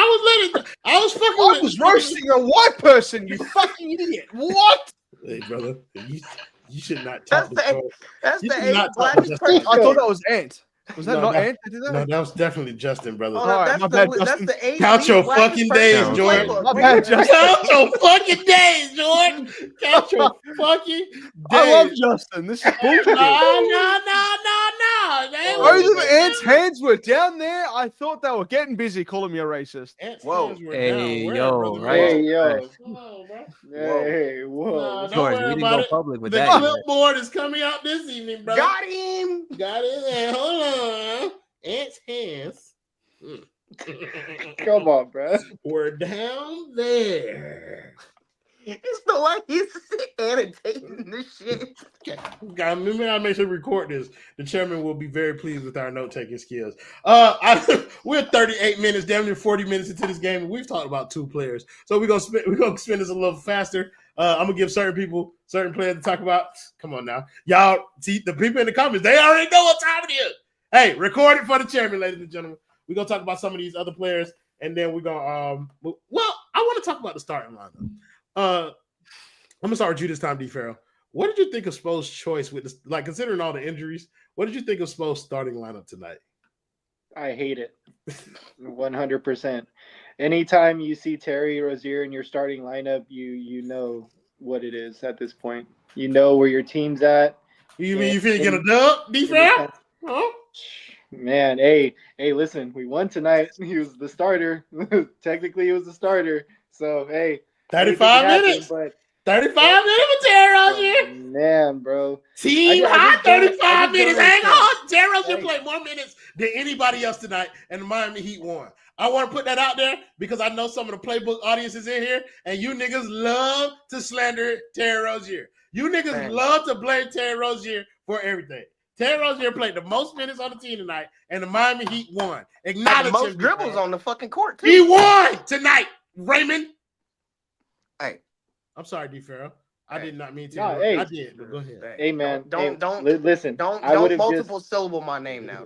I was roasting a white person, you fucking idiot. What? Hey, brother, you should not talk That's to the George. that's You the should eighth not talk to blackest Justin. person. I thought that was Ant. Was that No, not that- Ant that did that? No, that was definitely Justin, brother. Oh, Alright, that's my the bad, that's Justin. the eighth Count your blackest fucking person days, in the George. playbook. My Wait, bad, wait, Justin. Count your fucking days, George. Count your fucking days. I love Justin. This is bullshit. No. Both of Ant's hands were down there. I thought they were getting busy calling me a racist. Whoa. Hey, yo, right? Hey, yo. Come on, bro. Hey, whoa. Nah, don't George, worry we didn't about go it. public with The that. yet. clipboard is coming out this evening, bro. Got him. Got it. Hey, hold on. Ant's hands Come on, bro. were down there. It's the way he's annotating this shit. Okay. Gotta make sure we record this. The chairman will be very pleased with our note-taking skills. We're 38 minutes, damn near 40 minutes into this game, and we've talked about two players. So we're gonna spend this a little faster. I'm gonna give certain players to talk about. Come on now. Y'all see the people in the comments, they already know what time it is. Hey, record it for the chairman, ladies and gentlemen. We're gonna talk about some of these other players, and then we're gonna I want to talk about the starting lineup. I'm gonna start with you this time, D. Farrell. What did you think of Spo's choice with this? Like, considering all the injuries, what did you think of Spo's starting lineup tonight? I hate it. 100%. Anytime you see Terry Rozier in your starting lineup, you know what it is at this point. You know where your team's at. You mean you finna get a dub, D. Farrell? Huh? Man, hey, listen, we won tonight. He was the starter. Technically, he was the starter. So, hey. 35 minutes. 35 minutes with Terry Rozier. Man, bro. Team I hot, just don't 35 minutes. Hang understand. on. Terry Rozier played more minutes than anybody else tonight, and the Miami Heat won. I want to put that out there because I know some of the playbook audiences in here, and you niggas love to slander Terry Rozier. You niggas love to blame Terry Rozier for everything. Terry Rozier played the most minutes on the team tonight, and the Miami Heat won. Acknowledge most him, dribbles on the fucking court, too. He won tonight, Raymond. Hey. I'm sorry, D. Farrell. I did not mean to. No, hey. I did, but go ahead. Hey, man. Listen. Don't multiple syllable my name now.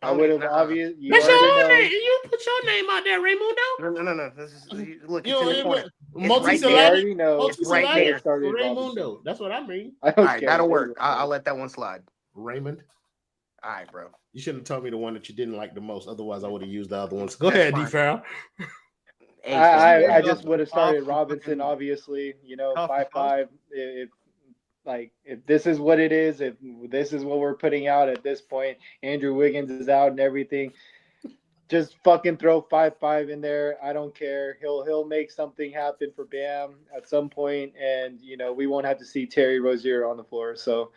I would have obviously. That's your name. You put your name out there, Raymundo. No. This is look. It's in the corner. Multi-syllabic. It's right there. Raymundo. That's what I mean. All right, that'll work. I'll let that one slide. Raymond. All right, bro. You shouldn't have told me the one that you didn't like the most. Otherwise, I would have used the other ones. Go ahead, D. Farrell. I just would have started Robinson, obviously, 5'5". If this is what it is, if this is what we're putting out at this point, Andrew Wiggins is out and everything, just fucking throw 5'5" in there. I don't care. He'll make something happen for Bam at some point, and we won't have to see Terry Rozier on the floor. So,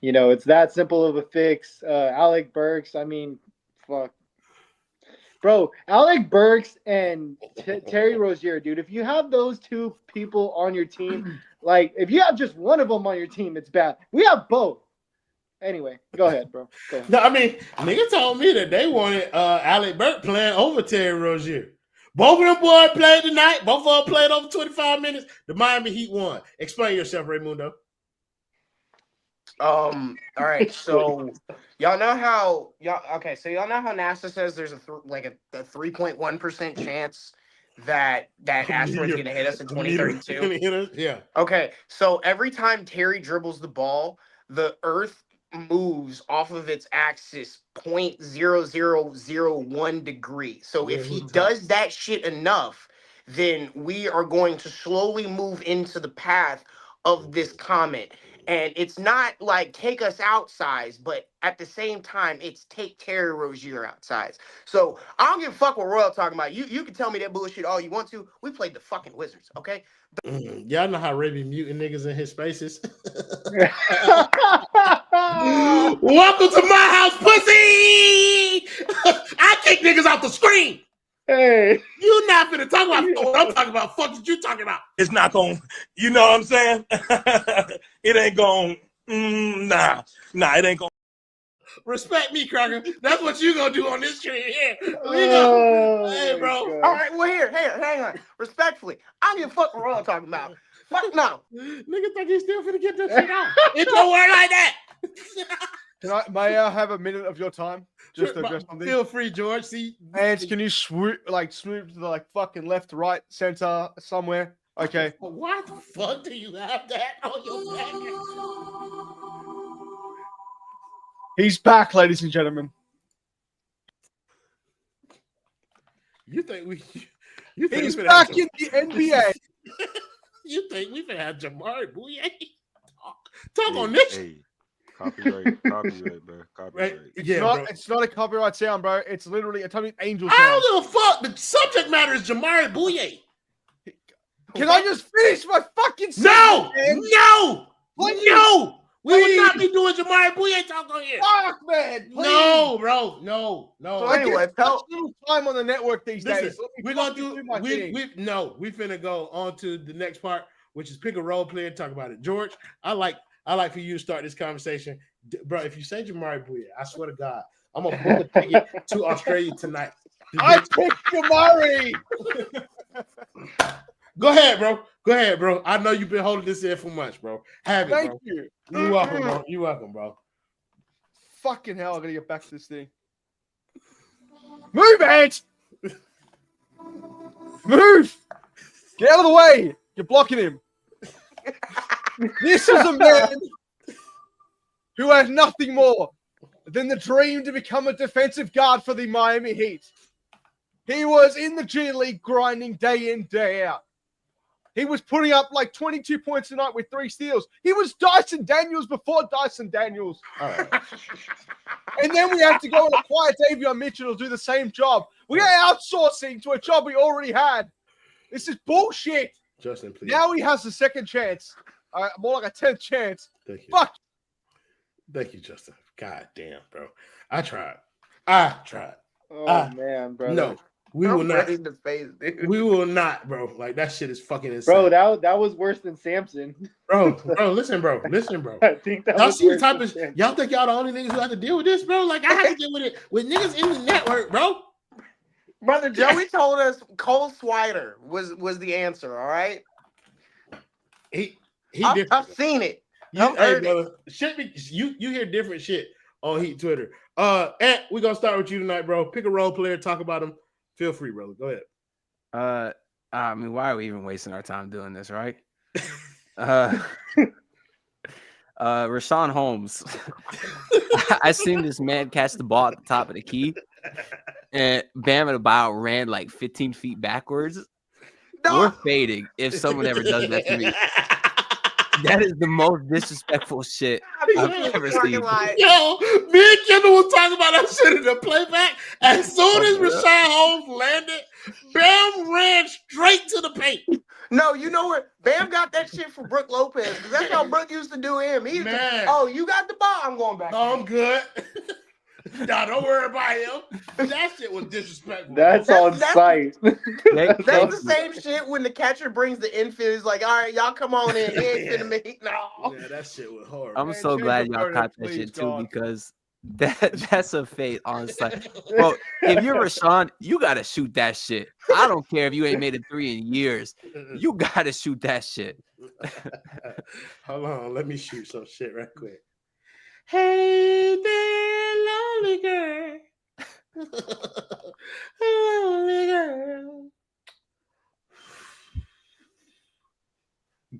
it's that simple of a fix. Alec Burks, I mean, fuck. Bro, Alec Burks and Terry Rozier, dude, if you have those two people on your team, if you have just one of them on your team, it's bad. We have both. Anyway, go ahead, bro. Go ahead. No, I mean, nigga told me that they wanted Alec Burks playing over Terry Rozier. Both of them boys played tonight. Both of them played over 25 minutes. The Miami Heat won. Explain yourself, Raymundo. All right, so y'all know how NASA says there's a 3.1% chance that asteroid's gonna hit us in 2032. Yeah. Okay, so every time Terry dribbles the ball, the Earth moves off of its axis 0.0001 degree. So if he does that shit enough, then we are going to slowly move into the path of this comet. And it's not like take us outside, but at the same time, it's take Terry Rozier outside. So I don't give a fuck what Royal talking about. You can tell me that bullshit all you want to. We played the fucking Wizards, okay? Y'all know how Ray be muting niggas in his spaces. Welcome to my house, pussy! I kick niggas off the screen. Hey, you not finna talk about what I'm talking about. Fuck what you talking about. It's not going, you know what I'm saying? It ain't going, nah, it ain't going. Respect me, Cracker. That's what you gonna do on this stream here. Hey, bro. God. All right, well, here, hang on. Respectfully, I don't give a fuck what we're all talking about. Fuck no. Nigga think he's still finna get that shit out. It don't work like that. May I have a minute of your time? Just to address something. Feel free, George. See, and can you swoop to the fucking left, right, center, somewhere? Okay. Why the fuck do you have that on your back? He's back, ladies and gentlemen. You think he's back in the NBA? You think we finna have Jamari Bouye talk on this? Hey. Copyright, bro. Copyright. It's not a copyright sound, bro. It's literally a Atomic Angel sound. I don't give a fuck. The subject matter is Jamari Bouye. Can I just finish my fucking sentence? No! We would not be doing Jamari Bouye talk on here. Fuck, man. Please. No, bro. No. So anyway, little time on the network these days. We're gonna do. We finna go on to the next part, which is pick a role player and talk about it. George, I like for you to start this conversation, bro. If you say Jamari Bouye, I swear to God, I'm gonna book a ticket to Australia tonight. I picked Jamari. Go ahead, bro. I know you've been holding this in for months, bro. Thank you. You're welcome, bro. You're welcome, bro. Fucking hell, I gotta get back to this thing. Move, Ant! Move! Get out of the way! You're blocking him. This is a man who had nothing more than the dream to become a defensive guard for the Miami Heat. He was in the G League grinding day in, day out. He was putting up like 22 points tonight with 3 steals. He was Dyson Daniels before Dyson Daniels. Right. And then we have to go and acquire Davion Mitchell to do the same job. We are outsourcing to a job we already had. This is bullshit. Justin, please. Now he has a second chance. More like a 10th chance. Thank you. Fuck. Thank you, Justin. God damn, bro. I tried. Oh man, brother. No, we will not. ready to face, dude. We will not, bro. Like that shit is fucking insane. Bro, that was worse than Samson. Bro, listen, bro. I think that Y'all was see the worse type than of Samson. y'all think y'all the only niggas who have to deal with this, bro? Like I have to deal with it with niggas in the network, bro. Brother Joey told us Cole Swider was the answer. All right, He I've seen it. You, hey, brother, shit be, you hear different shit on Heat Twitter. Ant, we're gonna start with you tonight, bro. Pick a role player, talk about him. Feel free, brother. Go ahead. I mean, why are we even wasting our time doing this, right? Rashawn Holmes. I seen this man catch the ball at the top of the key, and Bam Adebayo ran like 15 feet backwards. No. We're fading if someone ever does that to me. That is the most disrespectful shit I've ever seen. Yo, me and Kendall was talking about that shit in the playback. As soon as Rashawn Holmes landed, Bam ran straight to the paint. No, you know what? Bam got that shit for Brook Lopez because that's how Brook used to do him. He used to, oh, you got the ball? I'm going back. No, I'm good. Nah, don't worry about him. That shit was disrespectful. That's on site. That's the same shit when the catcher brings the infield. He's like, all right, y'all come on in. He ain't finna make no. Yeah, that shit was horrible. I'm so glad y'all caught that shit too because that's a fate on site. Bro, if you're Rashawn, you gotta shoot that shit. I don't care if you ain't made a 3 in years. You gotta shoot that shit. Hold on, let me shoot some shit right quick. Hey there, lonely girl. Lonely girl.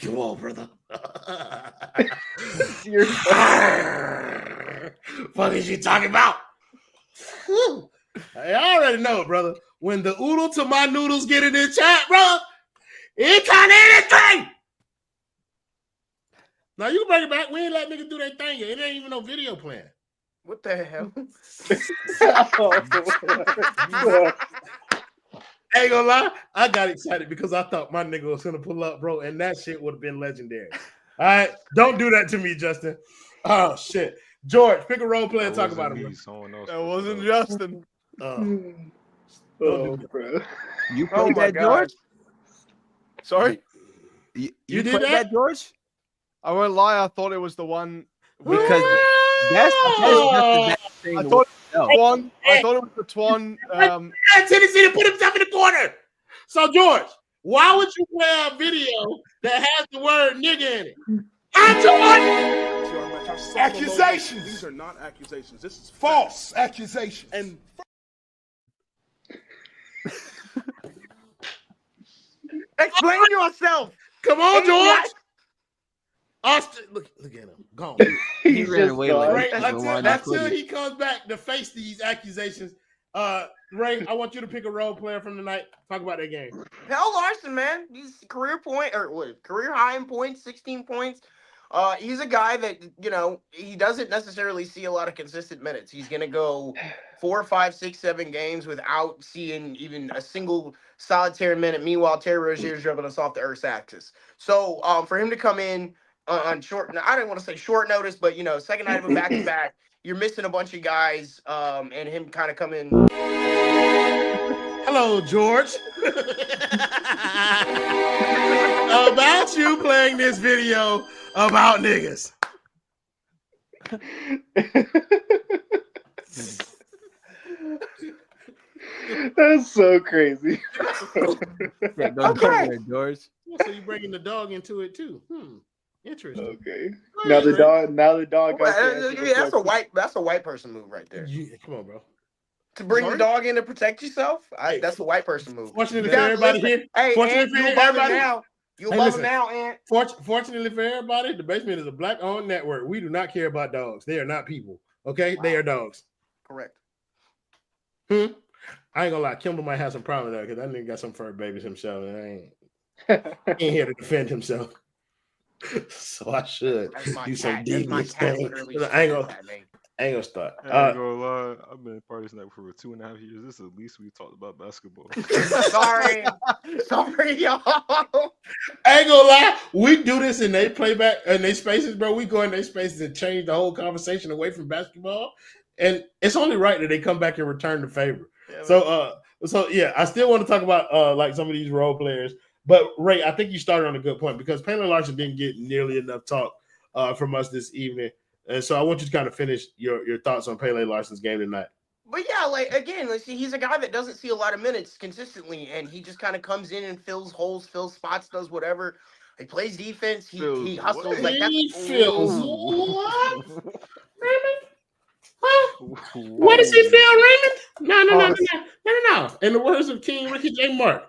Come on, brother. Fuck is you talking about? I already know, brother. When the oodle to my noodles get in the chat, bro, it kind of anything. Now you can bring it back. We ain't let niggas do their thing yet. It ain't even no video playing. What the hell? I ain't gonna lie, I got excited because I thought my nigga was gonna pull up, bro, and that shit would have been legendary. All right, don't do that to me, Justin. Oh shit, George, pick a role player and talk about him. That wasn't Justin. Bro. You played that, George? Sorry, you did played that, George? I won't lie. I thought it was the one because that's just the best thing. I thought it was the Twan. Tennessee to put himself in the corner. So George, why would you play a video that has the word nigga in it? Accusations. These are not accusations. This is false accusations. And explain yourself. Come on, George. Austin, look at him. Gone. He ran away Ray, until he comes back to face these accusations. Ray, I want you to pick a role player from tonight. Talk about that game. Hell Larson, man. He's career high in points, 16 points. He's a guy that, you know, he doesn't necessarily see a lot of consistent minutes. He's going to go 4, 5, 6, 7 games without seeing even a single solitary minute. Meanwhile, Terry Rozier is dribbling us off the Earth's axis. So for him to come in on short, I didn't want to say short notice, but, you know, second night of a back-to-back, you're missing a bunch of guys and him kind of come in. Hello, George. About you playing this video about niggas. That's so crazy. Yeah, go there, George. So you bringing the dog into it too? Interesting. Okay. Now the dog. That's a white person move right there. Come on, bro. To bring the dog in to protect yourself, that's a white person move. Fortunately for everybody here, you love him now, Ant. Fortunately for everybody, the Basement is a black-owned network. We do not care about dogs. They are not people. Okay, They are dogs. Correct. I ain't gonna lie. Kimball might have some problem with that because that nigga got some fur babies himself, and I ain't here to defend himself. So I should do some devious thing. I ain't gonna start. I ain't gonna lie. I've been party sniper for 2.5 years. This is the least we talked about basketball. Sorry, y'all. I ain't gonna lie. We do this in they playback in they spaces, bro. We go in their spaces and change the whole conversation away from basketball, and it's only right that they come back and return the favor. Yeah, so yeah, I still want to talk about like some of these role players. But Ray, I think you started on a good point because Pele Larson didn't get nearly enough talk from us this evening. And so I want you to kind of finish your thoughts on Pele Larson's game tonight. But yeah, like again, let's see, he's a guy that doesn't see a lot of minutes consistently, and he just kind of comes in and fills holes, fills spots, does whatever. He plays defense. He hustles what? like that. He fills what? Raymond? Huh? What does he feel, Raymond? No. In the words of King Ricky J. Mark,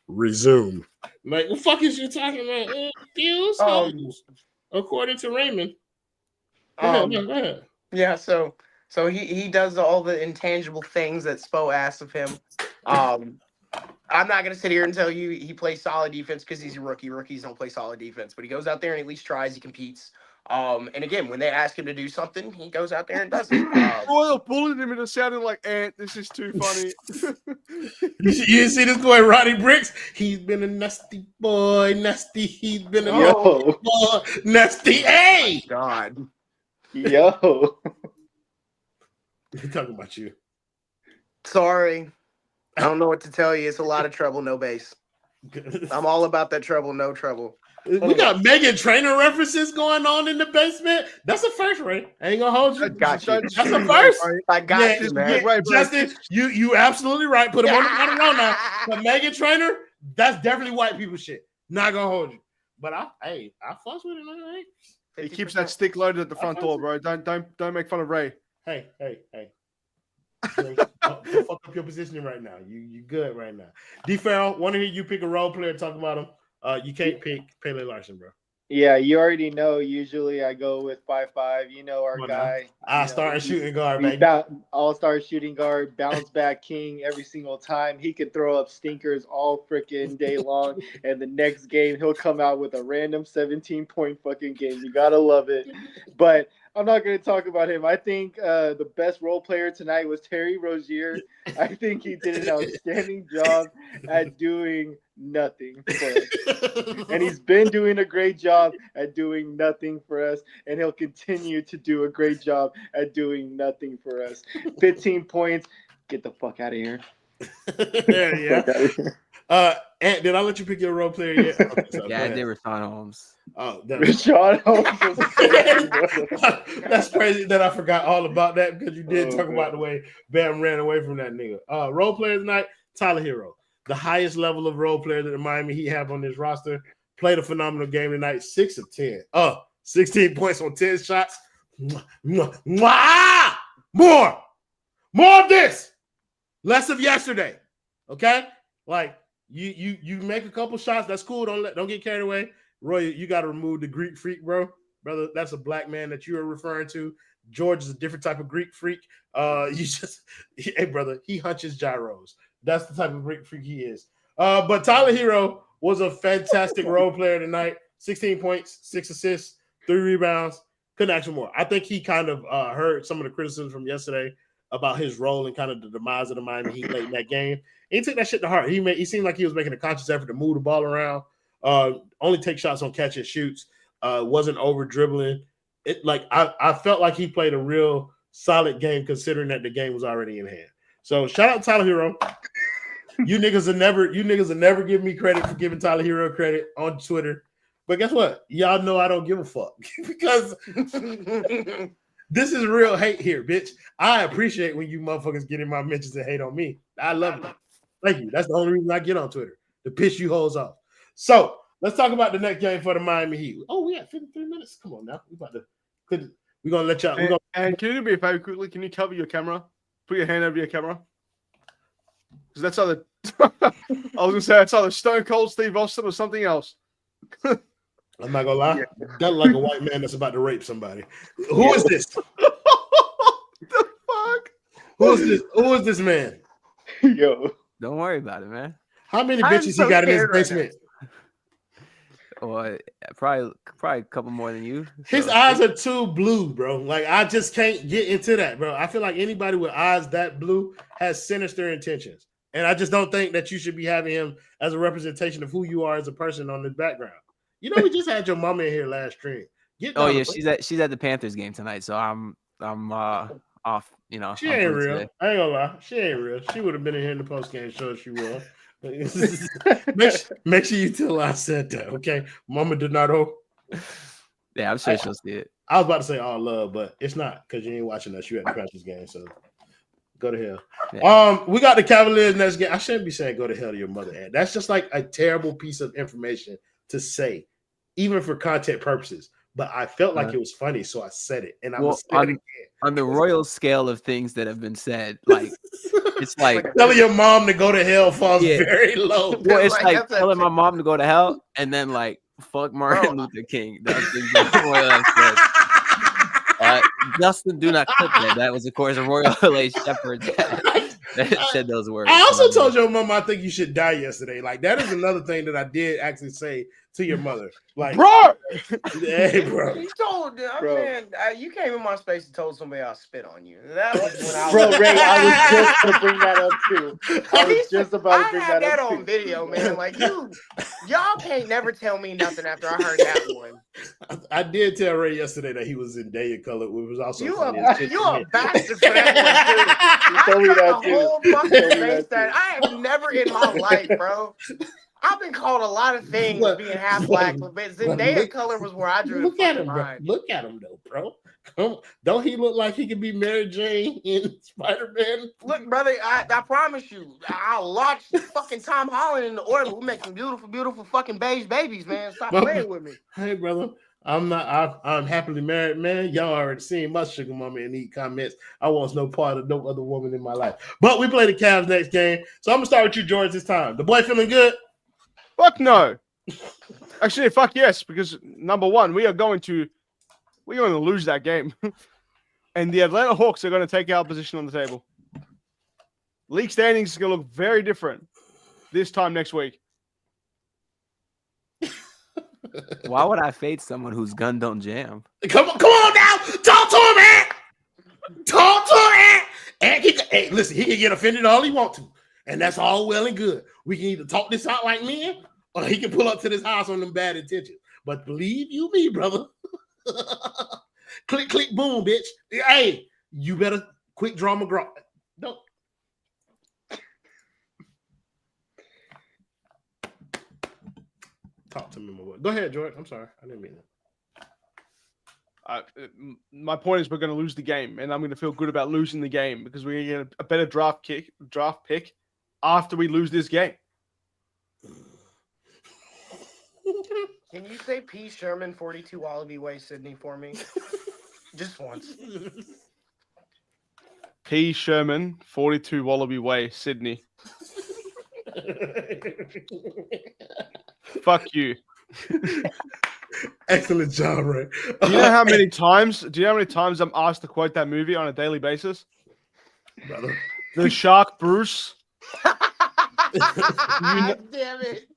resume. Like, the fuck is you talking about? Feels holes, according to Raymond. Go ahead. Yeah, so he does all the intangible things that Spo asks of him. I'm not gonna sit here and tell you he plays solid defense because he's a rookie. Rookies don't play solid defense, but he goes out there and at least tries. He competes. And again, when they ask him to do something, he goes out there and does it. Royal bullied him and it sounded like, this is too funny. You see this boy, Roddy Bricks? He's been a nasty boy, nasty. He's been a nasty boy, nasty. Hey! God. Yo. We're talking about you. Sorry. I don't know what to tell you. It's a lot of trouble, no base. I'm all about that trouble, no trouble. We got Megan Trainor references going on in the basement. That's a first, Ray. I ain't gonna hold you. Got you. That's a first. I got you, man. Right, Justin, you absolutely right. Put him on the round now. But Megan Trainor, that's definitely white people shit. Not gonna hold you. But I fuss with it, man. He keeps that stick loaded at the front door, bro. Don't make fun of Ray. Hey. Don't fuck up your positioning right now. You good right now. D Farrell, want to hear you pick a role player, talk about him. You can't pick Pele Larson, bro. Yeah, you already know. Usually I go with 5'5". You know our guy. I start shooting guard, man. All-star shooting guard, bounce back king every single time. He can throw up stinkers all freaking day long. And the next game, he'll come out with a random 17-point fucking game. You gotta love it. But I'm not going to talk about him. I think the best role player tonight was Terry Rozier. I think he did an outstanding job at doing nothing for us. And he's been doing a great job at doing nothing for us. And he'll continue to do a great job at doing nothing for us. 15 points. Get the fuck out of here. Yeah. Ant, did I let you pick your role player yet? Yeah, I did Rashawn Holmes. Oh, Rashawn Holmes. That's crazy that I forgot all about that because you did talk about the way Bam ran away from that nigga. Role player tonight, Tyler Herro. The highest level of role player that the Miami Heat have on this roster. Played a phenomenal game tonight. 6 of 10. 16 points on 10 shots. More of this. Less of yesterday. Okay? Like you make a couple shots, that's cool. Don't get carried away. Roy, you got to remove the Greek freak, brother. That's a black man that you are referring to. George is a different type of Greek freak. Hey, brother, he hunches gyros. That's the type of Greek freak he is. But Tyler Herro was a fantastic role player tonight. 16 points, 6 assists, 3 rebounds. Couldn't ask for more. I think he kind of heard some of the criticism from yesterday about his role and kind of the demise of the Miami Heat late in that game. And he took that shit to heart. He seemed like he was making a conscious effort to move the ball around. Only take shots on catch and shoots. Wasn't over dribbling. I felt like he played a real solid game considering that the game was already in hand. So shout out to Tyler Herro. You niggas will never give me credit for giving Tyler Herro credit on Twitter. But guess what? Y'all know I don't give a fuck because this is real hate here, bitch. I appreciate when you motherfuckers get in my mentions and hate on me. I love it. Thank you. That's the only reason I get on Twitter, to piss you hoes off. So let's talk about the next game for the Miami Heat. Oh, we got 53 minutes. Come on now. We're gonna let y'all. And can you do me a favor quickly? Can you cover your camera? Put your hand over your camera. Because that's either I was gonna say that's either Stone Cold Steve Austin or something else. I'm not gonna lie. That like a white man that's about to rape somebody. Who is this? The fuck? Who is this man? Yo. Don't worry about it, man. How many bitches he got in his basement? Well, probably a couple more than you. His So, eyes are too blue, bro. Like I just can't get into that, bro. I feel like anybody with eyes that blue has sinister intentions, and I just don't think that you should be having him as a representation of who you are as a person on the background. You know, we just had your mama in here last stream. oh yeah, she's at the Panthers game tonight, so I'm off. You know, She ain't real. I ain't gonna lie, she ain't real. She would have been in here in the post game show if she was. make sure you tell her I said that, okay? Mama did not owe. Yeah, I'm sure she'll see it. I was about to say all love, but it's not because you ain't watching us. You at the Panthers game, so go to hell. Yeah. We got the Cavaliers next game. I shouldn't be saying go to hell to your mother, Ed. That's just like a terrible piece of information to say, even for content purposes. But I felt like it was funny, so I said it, and I'm gonna say it again. On the royal scale of things that have been said, like it's like telling your mom to go to hell falls very low. Well, it's like telling my mom to go to hell, and then like fuck Martin Luther King. That's Justin, do not clip that. That was, of course, a Royal LA Shepherd that said those words. I also told your mom I think you should die yesterday. Like that is another thing that I did actually say to your mother. Like, bro, hey, bro. You told them, I'm saying, you came in my space and told somebody I spit on you. That was when I was. Bro, Ray, I was just going to bring that up too. I was just about to bring that up. I had that on video, man. Like, y'all can't never tell me nothing after I heard that one. I did tell Ray yesterday that he was in Daya color, which was also you a bastard for that one, too. You told me that, too. Whole fucking face that I have never in my life, bro. I've been called a lot of things being half black, but Zendaya color was where I drew. Look at him, bro. Look at him, though, bro. Don't he look like he could be Mary Jane in Spider-Man? Look, brother, I promise you, I'll launch fucking Tom Holland in the oil. We make some beautiful, beautiful fucking beige babies, man. Stop playing with me. Hey, brother. I'm happily married, man. Y'all already seen my sugar mama in these comments. I want no part of no other woman in my life. But we play the Cavs next game. So I'm going to start with you, George, this time. The boy feeling good? Fuck no. Actually, fuck yes, because number one, we're going to lose that game. And the Atlanta Hawks are going to take our position on the table. League standings is going to look very different this time next week. Why would I fade someone whose gun don't jam? Come on now. Talk to him, man. Talk to him, man. And hey, listen, he can get offended all he wants to. And that's all well and good. We can either talk this out like men, or he can pull up to this house on them bad intentions. But believe you me, brother. Click, click, boom, bitch. Hey, you better quick draw McGraw. Don't. Talk to me more. Go ahead, George. I'm sorry. I didn't mean that. My point is we're going to lose the game, and I'm going to feel good about losing the game because we're going to get a better draft pick after we lose this game. Can you say P. Sherman, 42 Wallaby Way, Sydney, for me? Just once. P. Sherman, 42 Wallaby Way, Sydney. Fuck you. Excellent job, Ray. Do you know how many times I'm asked to quote that movie on a daily basis? Brother. The Shark Bruce. Damn it.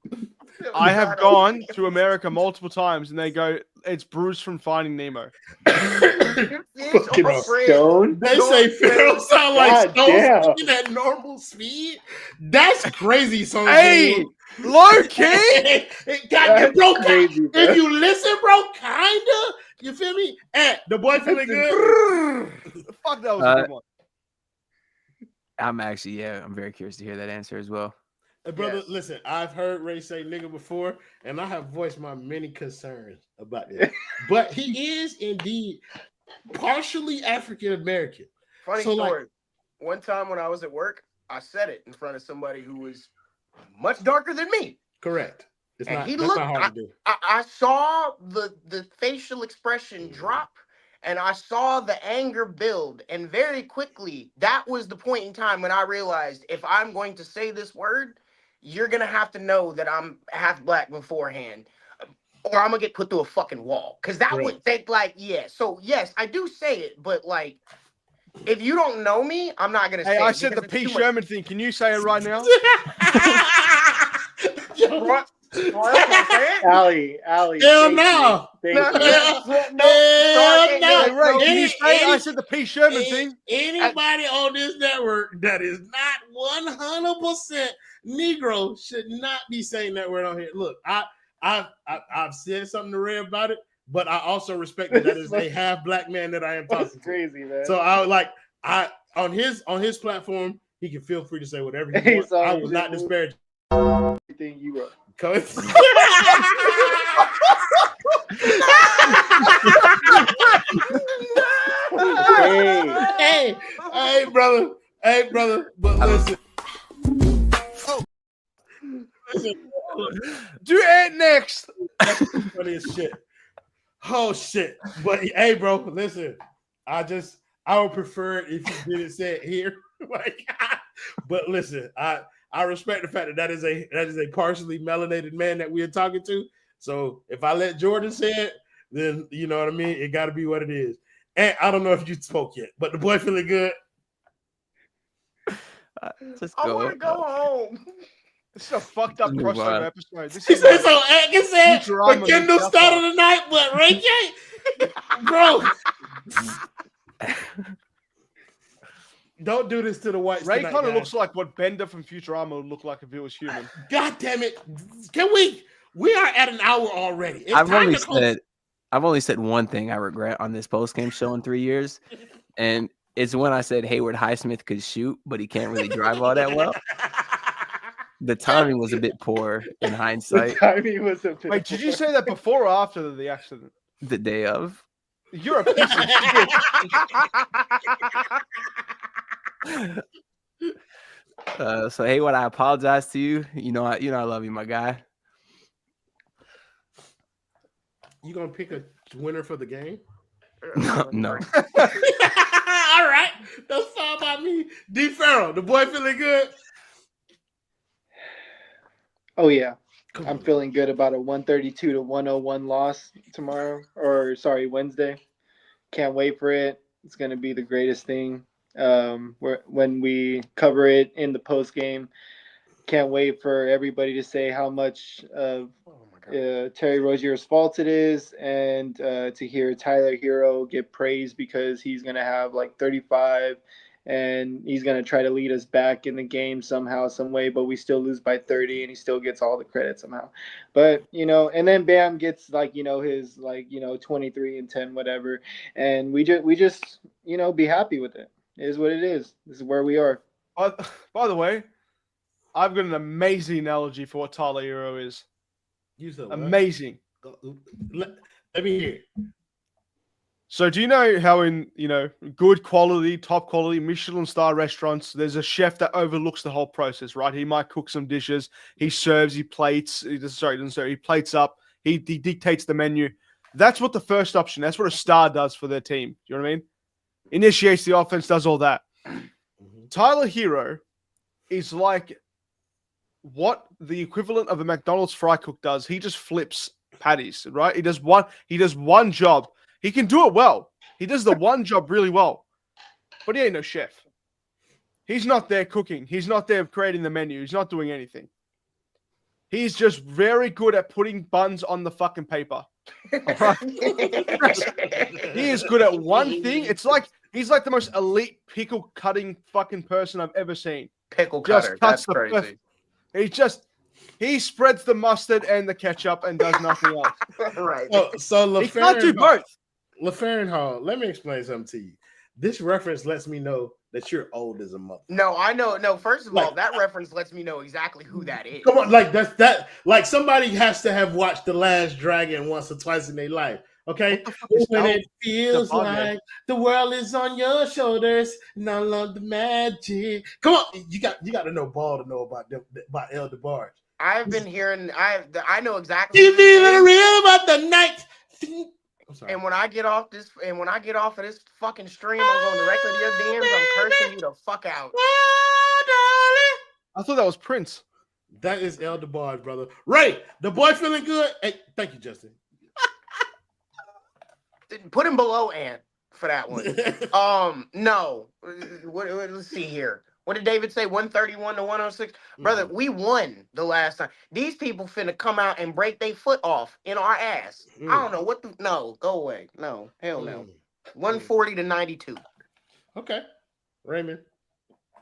I have gone to America multiple times, and they go, "It's Bruce from Finding Nemo." Fucking Stone. They say Pharaoh sound like Stone at normal speed. That's crazy. Song. Hey, low key. Bro, crazy, bro. If you listen, bro, kinda. You feel me? And the boy feeling good. Fuck, that was a good one. I'm very curious to hear that answer as well. Brother, listen, I've heard Ray say nigga before, and I have voiced my many concerns about that. But he is indeed partially African American. Funny story. One time when I was at work, I said it in front of somebody who was much darker than me. Correct. Not hard to do. I saw the facial expression drop, and I saw the anger build. And very quickly, that was the point in time when I realized if I'm going to say this word, you're going to have to know that I'm half black beforehand, or I'm going to get put through a fucking wall. Because that would take So, yes, I do say it, but if you don't know me, I'm not going to say it. Hey, I said the P. Sherman thing. Can you say it right now? Allie. Hell no. Thank you. Hell Hey, no. Ray, can you say I said the P. Sherman thing? Anybody on this network that is not 100% Negro should not be saying that word on here. Look, I've said something to Ray about it, but I also respect that is a half black man that I am talking That's crazy, man. So on his platform, he can feel free to say whatever he wants. I will not disparage everything you wrote. Hey, brother. But listen. Do it next. That's the funniest shit. Oh shit. But hey, bro, listen. I would prefer it if you didn't say it here. But listen, I respect the fact that is a partially melanated man that we are talking to. So if I let Jordan say it, then you know what I mean. It got to be what it is. And I don't know if you spoke yet, but the boy feeling good. I want to go home. This is a fucked up crossover episode. This is so Atkins said, but Kendall started the night, but Ray can't. Bro. Don't do this to the whites. Ray kind of looks like what Bender from Futurama would look like if he was human. God damn it. Can we are at an hour already. I've only said one thing I regret on this postgame show in 3 years. And it's when I said Hayward Highsmith could shoot, but he can't really drive all that well. The timing was a bit poor in hindsight. The timing was a bit Wait, did you say that before or after the accident? The day of. You're a piece of shit. So Hayward, I apologize to you. You know I love you, my guy. You gonna pick a winner for the game? No. All right, that's fine by me. D. Farrell, the boy feeling good. Oh yeah, I'm feeling good about a 132-101 loss Wednesday. Can't wait for it. It's gonna be the greatest thing. When we cover it in the post game, can't wait for everybody to say how much of Terry Rozier's fault it is, and to hear Tyler Herro get praised because he's gonna have like 35. And he's going to try to lead us back in the game somehow, some way, but we still lose by 30 and he still gets all the credit somehow. But, and then Bam gets his 23 and 10, whatever. And we just be happy with it. It is what it is. This is where we are. By the way, I've got an amazing analogy for what Tyler Herro is. Use that amazing. Let me hear it. So do you know how in, good quality, top quality, Michelin star restaurants, there's a chef that overlooks the whole process, right? He might cook some dishes, he serves, he plates up, he dictates the menu. That's what the first option, that's what a star does for their team. Do you know what I mean? Initiates the offense, does all that. Tyler Herro is like what the equivalent of a McDonald's fry cook does. He just flips patties, right? He does one job. He can do it well. He does the one job really well. But he ain't no chef. He's not there cooking. He's not there creating the menu. He's not doing anything. He's just very good at putting buns on the fucking paper. He is good at one thing. It's like he's like the most elite pickle cutting fucking person I've ever seen. Pickle cutter. That's crazy. He spreads the mustard and the ketchup and does nothing else. Right. So he can't do both. LaFerrin Hall, let me explain something to you. This reference lets me know that you're old as a mother. No, I know. No, first of all, that reference lets me know exactly who that is. Come on, like somebody has to have watched The Last Dragon once or twice in their life. Okay, when it feels like the world is on your shoulders, none of the magic. Come on, you got to know Ball to know about El DeBarge. I've been hearing. I know exactly. You feeling real about the night. And when I get off of this fucking stream, I'm going directly to your DMs. I'm cursing you the fuck out. I thought that was Prince. That is El DeBarge, brother. Ray, the boy feeling good. Hey, thank you, Justin. Put him below Ant for that one. No. Let's see here. What did David say? 131 to 106? Brother, we won the last time. These people finna come out and break their foot off in our ass. I don't know what the. No, go away. No, hell no. 140 to 92. Okay. Raymond,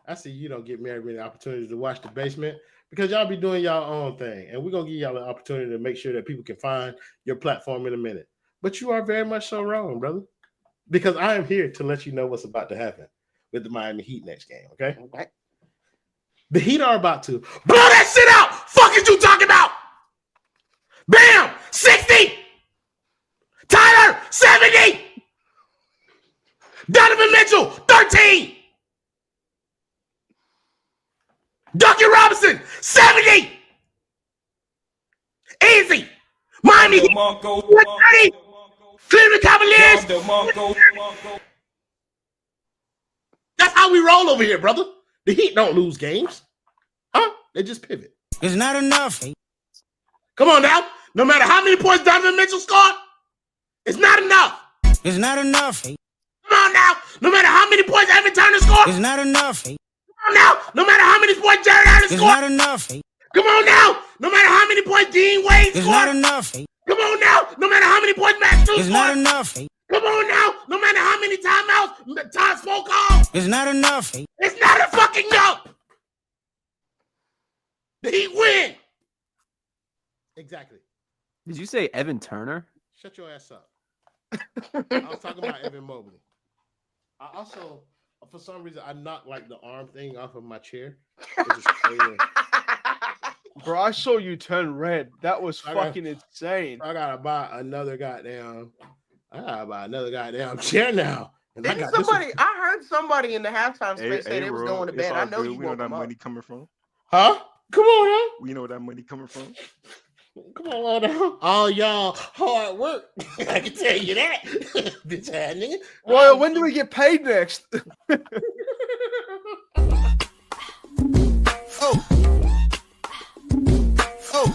I see you don't get very many opportunities to watch the basement because y'all be doing y'all own thing. And we're going to give y'all an opportunity to make sure that people can find your platform in a minute. But you are very much so wrong, brother. Because I am here to let you know what's about to happen with the Miami Heat next game, okay? The Heat are about to blow that shit out! Fuck is you talking about? Bam! 60! Tyler, 70! Donovan Mitchell, 13! Duncan Robinson, 70! Easy! Miami Heat, 130! Cleveland Cavaliers! That's how we roll over here, brother. The Heat don't lose games. Huh? They just pivot. It's not enough. Come on now. No matter how many points Donovan Mitchell scored, it's not enough. It's not enough. Come on now. No matter how many points Evan Turner scored, It's not enough. come on now. No matter how many points Jared Allen It's scored, not enough. come on now. No matter how many points Dean Wade It's scored, not enough. come on now. No matter how many points Matt Stu It's not scored, enough. come on now. No matter how many timeouts Todd Smoke called, It's not enough. it's not a fucking enough. The Heat win. Exactly. Did you say Evan Turner? Shut your ass up. I was talking about Evan Mobley. I also, for some reason, I knocked like the arm thing off of my chair. Which is crazy. Bro, I saw you turn red. That was fucking insane. I gotta buy another goddamn chair now. And I heard somebody in the halftime space say they was going to bed. I know you we know woke that them up. money coming from. Huh? Come on, now. We know where that money coming from. Come on now. All y'all hard work. I can tell you that. Bitch ass nigga. Well, when do we get paid next? Come back. Hold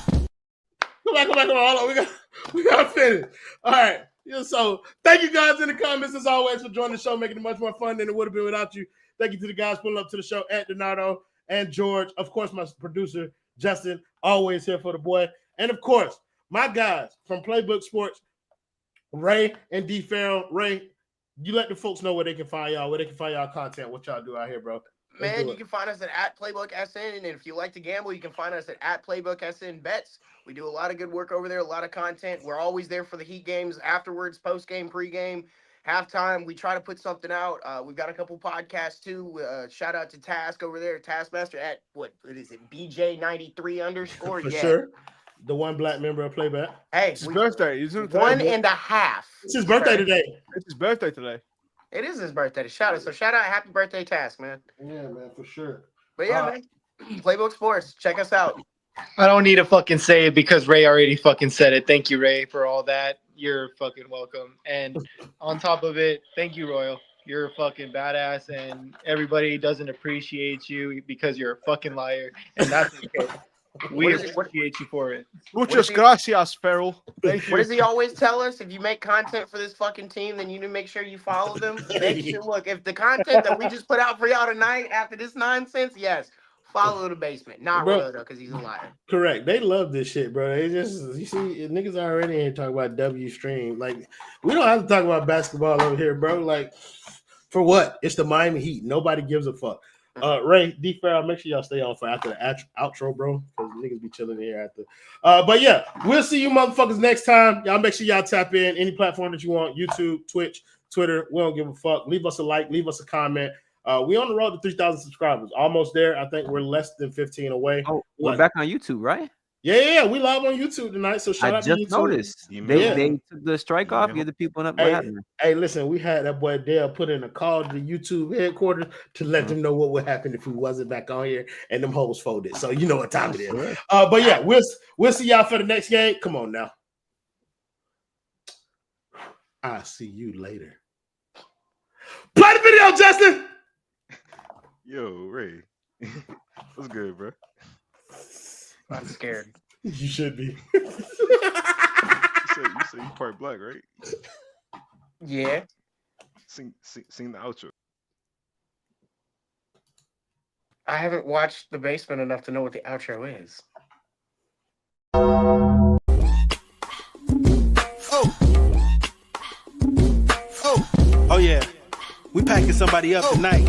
on. We got to finish. All right. Yeah, so thank you guys in the comments as always for joining the show, making it much more fun than it would have been without you. Thank you to the guys pulling up to the show at Donato and George. Of course, my producer, Justin, always here for the boy. And of course, my guys from Playbook Sports, Ray and D. Farrell. Ray, you let the folks know where they can find y'all, where they can find y'all content, what y'all do out here, bro. Man, you can find us at @PlaybookSN, and if you like to gamble, you can find us at @PlaybookSN Bets. We do a lot of good work over there, a lot of content. We're always there for the Heat games, afterwards, post-game, pre-game, halftime. We try to put something out. We've got a couple podcasts, too. Shout out to Task over there, Taskmaster at, what is it, BJ93_? For yeah. sure. The one black member of Playback. Hey, It's his birthday, isn't it? One and a half. It's his birthday today. It's his birthday today. It is his birthday. Shout out, happy birthday, Task, man. Yeah, man, for sure. But yeah, man, Playbook Sports, check us out. I don't need to fucking say it because Ray already fucking said it. Thank you, Ray, for all that. You're fucking welcome. And on top of it, thank you, Royal. You're a fucking badass, and everybody doesn't appreciate you because you're a fucking liar, and that's okay. We appreciate you for it. Muchas gracias, Farrell. Thank you. What does he always tell us? If you make content for this fucking team, then you need to make sure you follow them. Make sure, look, if the content that we just put out for y'all tonight after this nonsense, yes, follow the basement. Not Royal, though, because he's a liar. Correct. They love this shit, bro. They just, you see, niggas already here talking about W stream. Like, we don't have to talk about basketball over here, bro. Like, for what? It's the Miami Heat. Nobody gives a fuck. Ray, D. Farrell, make sure y'all stay on for after the outro, bro, because niggas be chilling here after. But yeah, we'll see you motherfuckers next time. Y'all make sure y'all tap in any platform that you want, YouTube, Twitch, Twitter. We don't give a fuck. Leave us a like, leave us a comment. We on the road to 3,000 subscribers. Almost there. I think we're less than 15 away. Oh, we're back on YouTube, right? Yeah. We live on YouTube tonight. So shout out to YouTube. I just noticed. They took the strike off. Give the people an update. Hey, listen, we had that boy Dale put in a call to the YouTube headquarters to let them know what would happen if we wasn't back on here and them hoes folded. So you know what time it is. But yeah, we'll see y'all for the next game. Come on now. I'll see you later. Play the video, Justin. Yo, Ray. What's good, bro? I'm scared. You should be. You said you part black, right? Yeah. Sing the outro. I haven't watched The Basement enough to know what the outro is. Oh yeah, we packing somebody up tonight.